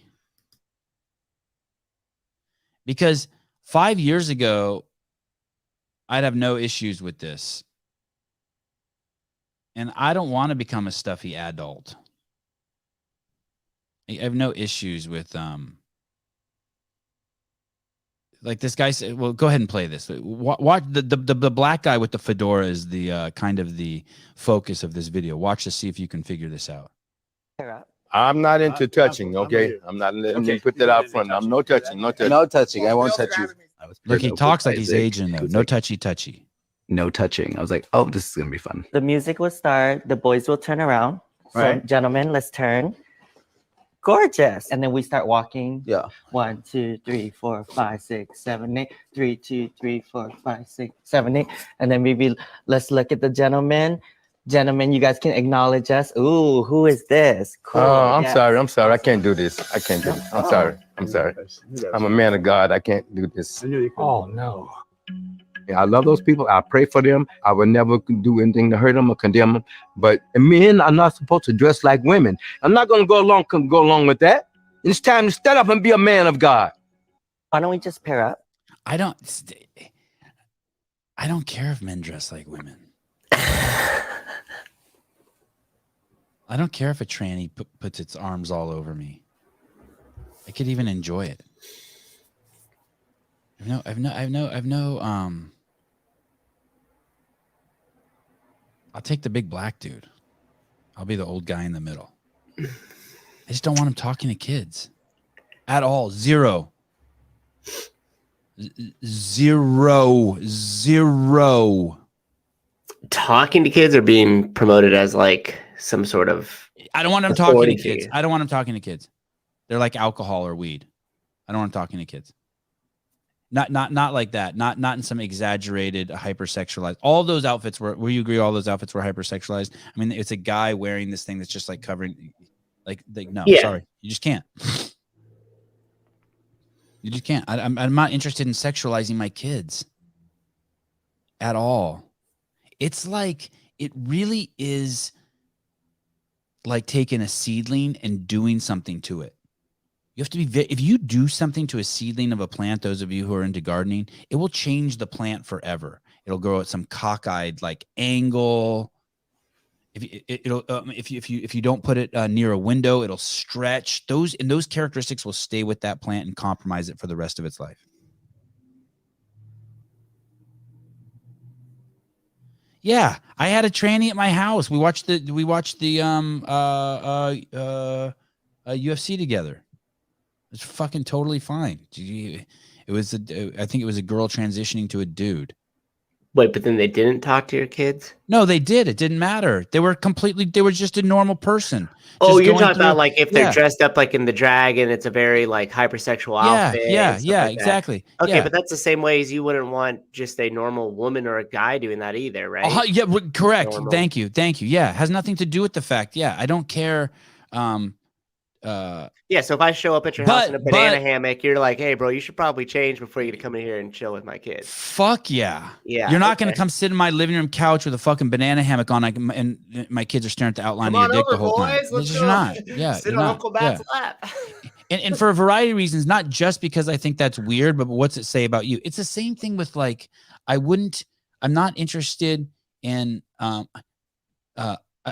Because 5 years ago, I'd have no issues with this. And I don't want to become a stuffy adult. I have no issues with like this guy said. Well, go ahead and play this. Watch the black guy with the fedora is the kind of the focus of this video. Watch to see if you can figure this out. I'm not into touching. Okay, I'm not. Let me put that out front. I'm no touching. No touching. No touching. I won't touch you. Look, he talks like he's Asian though. No touchy. No touching. I was like, oh, this is gonna be fun. The music will start. The boys will turn around. So, right. Gentlemen, let's turn. Gorgeous. And then we start walking. Yeah. 1, 2, 3, 4, 5, 6, 7, 8. 3, 2, 3, 4, 5, 6, 7, 8. And then maybe let's look at the gentleman. Gentlemen, you guys can acknowledge us. Ooh, who is this? Cool. Oh, I'm sorry. I'm sorry. I can't do this. I can't do this. I'm sorry. I'm sorry. I'm a man of God. I can't do this. Oh, no. Yeah, I love those people. I pray for them. I would never do anything to hurt them or condemn them. But men are not supposed to dress like women. I'm not going to go along with that. It's time to stand up and be a man of God. Why don't we just pair up? I don't care if men dress like women. I don't care if a tranny puts its arms all over me. I could even enjoy it. I've no. I'll take the big black dude. I'll be the old guy in the middle. I just don't want him talking to kids at all. Zero. Talking to kids or being promoted as like some sort of I don't want them talking to authority kids. figure. I don't want them talking to kids. They're like alcohol or weed. I don't want them talking to kids. Not like that. Not in some exaggerated, hypersexualized. All those outfits were. Will you agree? All those outfits were hypersexualized. I mean, it's a guy wearing this thing that's just like covering. Like no, Yeah. sorry, you just can't. You just can't. I'm not interested in sexualizing my kids at all. It's like it really is like taking a seedling and doing something to it. You have to be, if you do something to a seedling of a plant, those of you who are into gardening, it will change the plant forever. It'll grow at some cockeyed like angle. If you don't put it near a window, it'll stretch. Those characteristics will stay with that plant and compromise it for the rest of its life. Yeah, I had a tranny at my house. We watched the UFC together. It's fucking totally fine. I think it was a girl transitioning to a dude. Wait, but then they didn't talk to your kids? No, they did. It didn't matter. They were just a normal person. Oh, just you're going talking about through- like if they're dressed up like in the drag and it's a very like hypersexual outfit. and stuff like that. Exactly. Okay, Yeah. but that's the same way as you wouldn't want just a normal woman or a guy doing that either, right? Yeah, correct. Normal. Thank you. Yeah, it has nothing to do with the fact. Yeah, I don't care. Yeah, so if I show up at your house in a banana hammock, you're like, hey, bro, you should probably change before you come in here and chill with my kids. Fuck yeah. Yeah. You're not going to come sit in my living room couch with a fucking banana hammock on, and my kids are staring at the outline Come of your on dick the over, whole time. boys. Let's You're go. not. Yeah. Sit you're on not. Uncle Matt's lap. And for a variety of reasons, not just because I think that's weird, but what's it say about you? It's the same thing with like, I'm not interested in,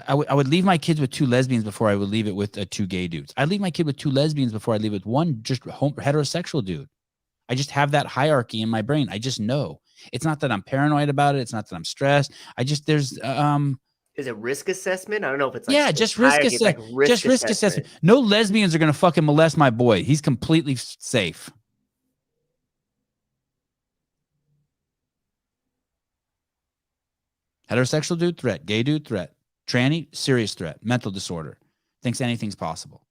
I would leave my kids with two lesbians before I would leave it with two gay dudes. I'd leave my kid with two lesbians before I leave it with one just heterosexual dude. I just have that hierarchy in my brain. I just know. It's not that I'm paranoid about it. It's not that I'm stressed. Is it risk assessment? I don't know if it's like just risk assessment. Just risk assessment. No lesbians are gonna fucking molest my boy. He's completely safe. Heterosexual dude, threat. Gay dude, threat. Tranny, serious threat. Mental disorder. Thinks anything's possible.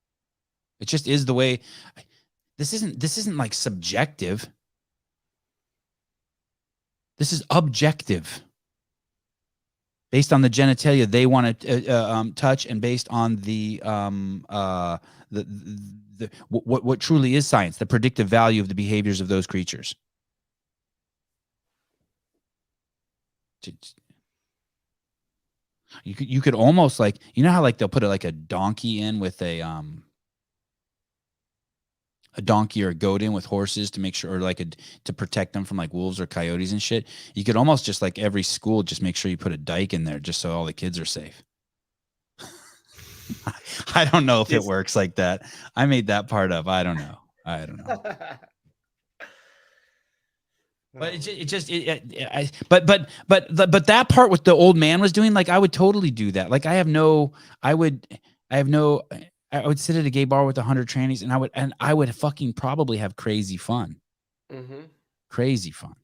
It just is the way. This isn't like subjective. This is objective. Based on the genitalia they want to touch, and based on what truly is science, the predictive value of the behaviors of those creatures. You could almost like, you know how like they'll put like a donkey in with a donkey or a goat in with horses to make sure, or like to protect them from like wolves or coyotes and shit. You could almost just like every school just make sure you put a dike in there just so all the kids are safe. I don't know if it works like that. I made that part up. I don't know. But but that part what the old man was doing, like I would totally do that. Like I would sit at a gay bar with 100 trannies, and I would fucking probably have crazy fun. Mm-hmm. Crazy fun.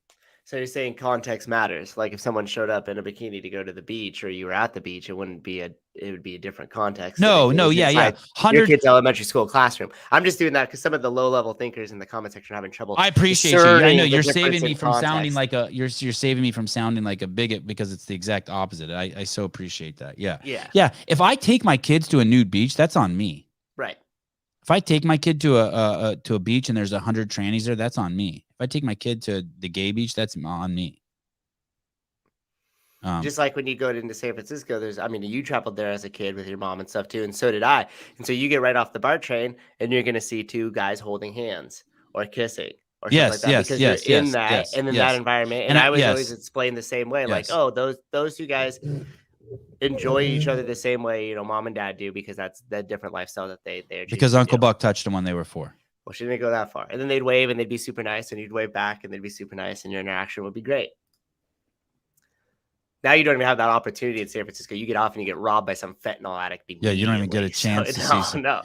So you're saying context matters. Like if someone showed up in a bikini to go to the beach, or you were at the beach, it would be a different context. No, yeah. Your kid's elementary school classroom. I'm just doing that because some of the low level thinkers in the comment section are having trouble. I appreciate you. I know you're saving me from context. sounding like you're saving me from sounding like a bigot, because it's the exact opposite. I so appreciate that. Yeah. If I take my kids to a nude beach, that's on me. Right. If I take my kid to a beach and there's 100 trannies there, that's on me. If I take my kid to the gay beach, that's on me. Just like when you go into San Francisco, you traveled there as a kid with your mom and stuff too, and so did I. And so you get right off the BART train, and you're going to see two guys holding hands or kissing or something like that, because you're in that that environment. And I was always explained the same way, like, oh, those two guys enjoy each other the same way, mom and dad do, because that's the different lifestyle that they're because Uncle Buck touched them when they were 4. Well, she didn't go that far. And then they'd wave and they'd be super nice, and you'd wave back and they'd be super nice, and your interaction would be great. Now you don't even have that opportunity in San Francisco. You get off and you get robbed by some fentanyl addict. Yeah, you don't even get a chance to see some. No.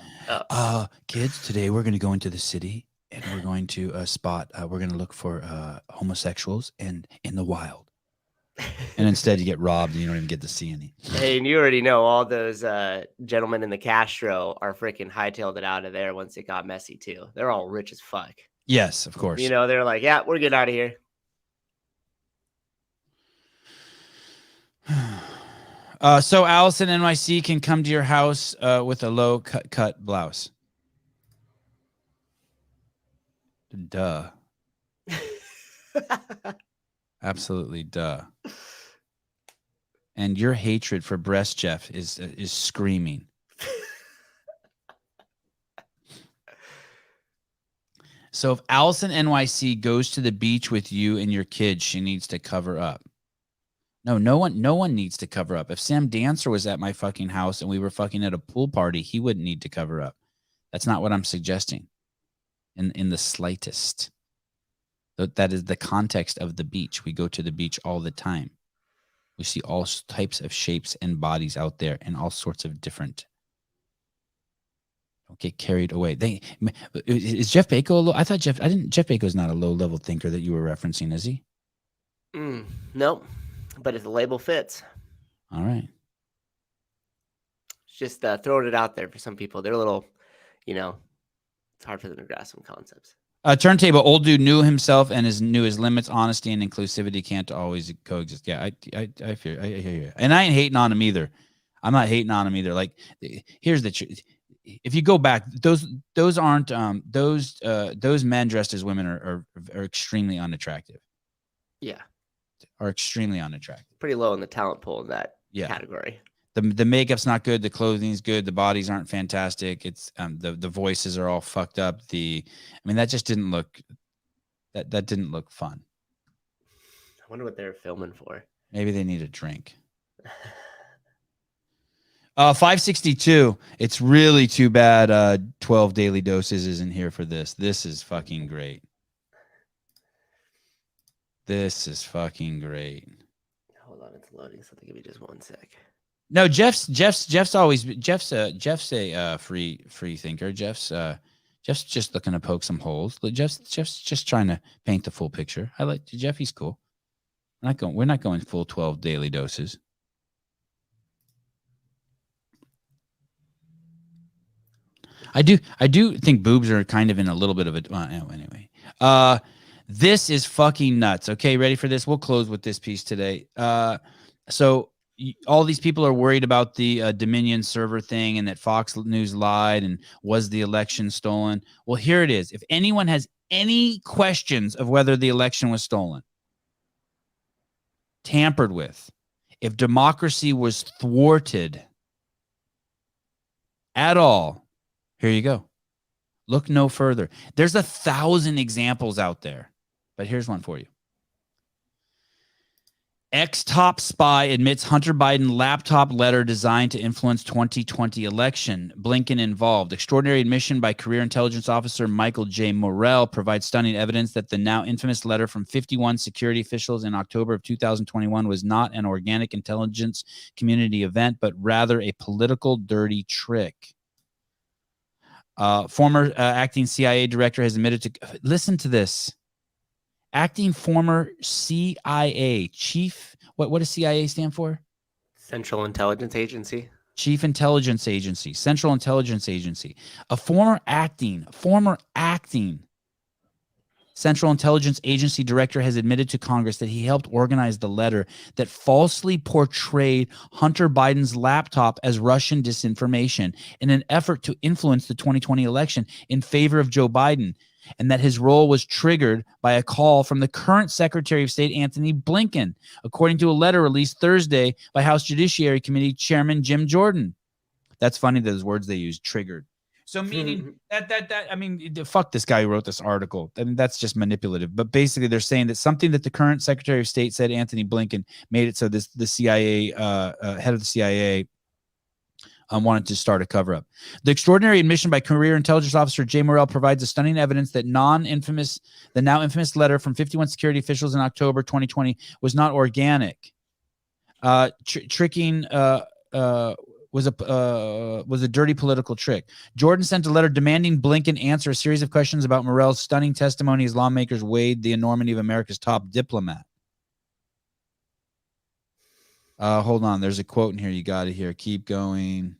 Kids, today we're going to go into the city, and we're going to we're going to look for homosexuals in the wild. And instead you get robbed and you don't even get to see any. Hey, and you already know all those gentlemen in the Castro are freaking hightailed it out of there once it got messy too. They're all rich as fuck. Yes, of course. You know, they're like, yeah, we're getting out of here. So Allison NYC can come to your house with a low cut blouse. Duh. Absolutely duh. And your hatred for breast Jeff is screaming. So if Allison NYC goes to the beach with you and your kids, she needs to cover up. No one needs to cover up. If Sam Dancer was at my fucking house and we were fucking at a pool party, he wouldn't need to cover up. That's not what I'm suggesting in the slightest. That is the context of the beach. We go to the beach all the time. We see all types of shapes and bodies out there and all sorts of different. Don't get carried away. Is Jeff Bako Jeff Bako's not a low-level thinker that you were referencing, is he? Nope. But if the label fits. All right. Just throwing it out there for some people. They're a little, it's hard for them to grasp some concepts. Turntable, old dude knew himself and knew his limits. Honesty and inclusivity can't always coexist. Yeah, I hear you. And I ain't hating on him either. I'm not hating on him either. Like, here's the truth. If you go back, those aren't those men dressed as women are extremely unattractive. Yeah. Are extremely unattractive. Pretty low in the talent pool in that category. The makeup's not good. The clothing's good. The bodies aren't fantastic. It's the voices are all fucked up. That just didn't look that didn't look fun. I wonder what they're filming for. Maybe they need a drink. 562. It's really too bad 12 daily doses isn't here for this. This is fucking great. This is fucking great. Hold on, it's loading. So give me just 1 sec. No, Jeff's a free thinker. Jeff's just looking to poke some holes. Jeff's just trying to paint the full picture. I like Jeff. He's cool. We're not going full 12 daily doses. I do think boobs are kind of in a little bit of a anyway. This is fucking nuts. Okay, ready for this? We'll close with this piece today. So all these people are worried about the Dominion server thing and that Fox News lied and was the election stolen. Well, here it is. If anyone has any questions of whether the election was stolen, tampered with, if democracy was thwarted at all, here you go. Look no further. There's 1,000 examples out there, but here's one for you. Ex-top spy admits Hunter Biden laptop letter designed to influence 2020 election. Blinken involved. Extraordinary admission by career intelligence officer Michael J. Morrell provides stunning evidence that the now infamous letter from 51 security officials in October of 2021 was not an organic intelligence community event, but rather a political dirty trick. Former acting CIA director has admitted to... Listen to this. Acting former CIA chief, what does CIA stand for? Central Intelligence Agency. Chief Intelligence Agency, Central Intelligence Agency. A former acting Central Intelligence Agency director has admitted to Congress that he helped organize the letter that falsely portrayed Hunter Biden's laptop as Russian disinformation in an effort to influence the 2020 election in favor of Joe Biden, and that his role was triggered by a call from the current Secretary of State, Anthony Blinken, according to a letter released Thursday by House Judiciary Committee Chairman Jim Jordan. That's funny, those words they use, triggered. So meaning fuck this guy who wrote this article. I mean, that's just manipulative. But basically they're saying that something that the current Secretary of State said, Anthony Blinken, made it so the CIA, head of the CIA, wanted to start a cover-up. The extraordinary admission by career intelligence officer Jay Morrell provides a stunning evidence that the now infamous letter from 51 security officials in October 2020 was not organic. Tricking was a dirty political trick. Jordan sent a letter demanding Blinken answer a series of questions about Morrell's stunning testimony as lawmakers weighed the enormity of America's top diplomat. Hold on. There's a quote in here. You got it here. Keep going.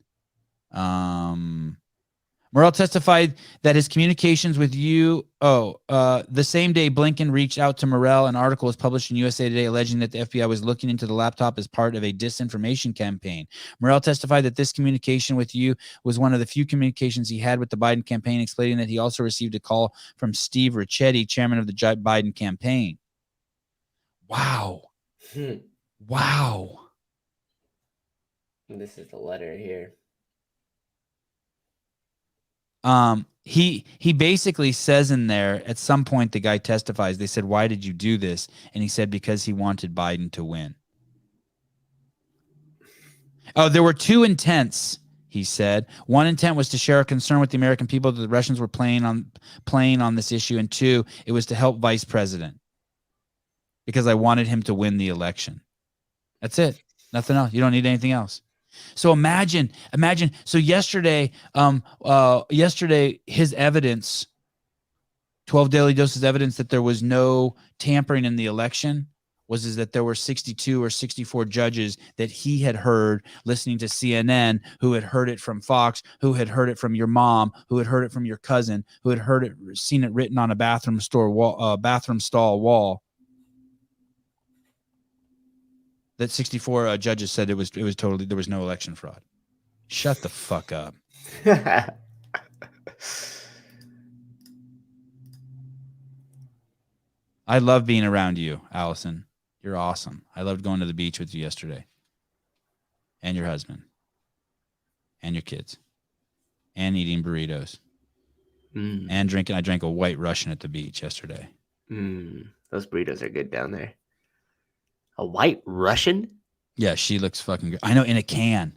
Morrell testified that his communications with you. The same day Blinken reached out to Morrell, an article was published in USA Today alleging that the FBI was looking into the laptop as part of a disinformation campaign. Morrell testified that this communication with you was one of the few communications he had with the Biden campaign, explaining that he also received a call from Steve Ricchetti, chairman of the Biden campaign. Wow. Wow. This is the letter here. He basically says in there, at some point the guy testifies, they said, why did you do this? And he said, because he wanted Biden to win. Oh, there were two intents, he said. One intent was to share a concern with the American people that the Russians were playing on this issue. And two, it was to help vice president because I wanted him to win the election. That's it. Nothing else. You don't need anything else. So imagine. So yesterday, his evidence, 12 daily doses evidence that there was no tampering in the election was that there were 62 or 64 judges that he had heard listening to CNN, who had heard it from Fox, who had heard it from your mom, who had heard it from your cousin, who had seen it written on a bathroom stall wall. That 64 judges said it was totally, there was no election fraud. Shut the fuck up. I love being around you, Allison. You're awesome. I loved going to the beach with you yesterday. And your husband. And your kids. And eating burritos. And drinking. I drank a White Russian at the beach yesterday. Those burritos are good down there. A White Russian? Yeah, she looks fucking great. I know, in a can.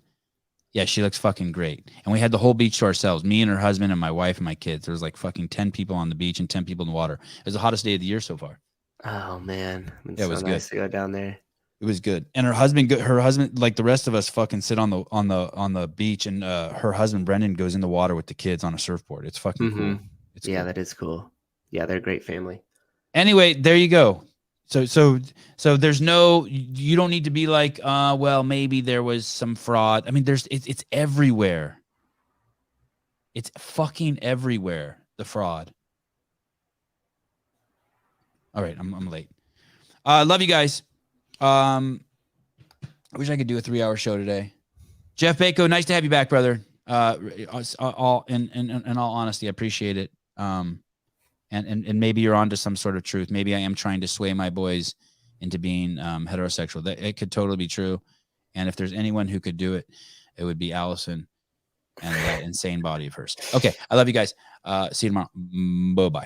Yeah, she looks fucking great. And we had the whole beach to ourselves. Me and her husband and my wife and my kids. There was like fucking 10 people on the beach and 10 people in the water. It was the hottest day of the year so far. Oh, man. Yeah, it was nice good. To go down there. It was good. And her husband, like the rest of us, fucking sit on the beach, and her husband Brendan goes in the water with the kids on a surfboard. It's fucking cool. It's cool. That is cool. Yeah, they're a great family. Anyway, there you go. So there's you don't need to be like, well, maybe there was some fraud. I mean, it's everywhere. It's fucking everywhere. The fraud. All right. I'm late. Love you guys. I wish I could do a 3-hour show today. Jeff Bako, nice to have you back, brother. In all honesty, I appreciate it. And maybe you're onto some sort of truth. Maybe I am trying to sway my boys into being heterosexual. That it could totally be true. And if there's anyone who could do it, it would be Allison and that insane body of hers. Okay, I love you guys. See you tomorrow. Bye-bye.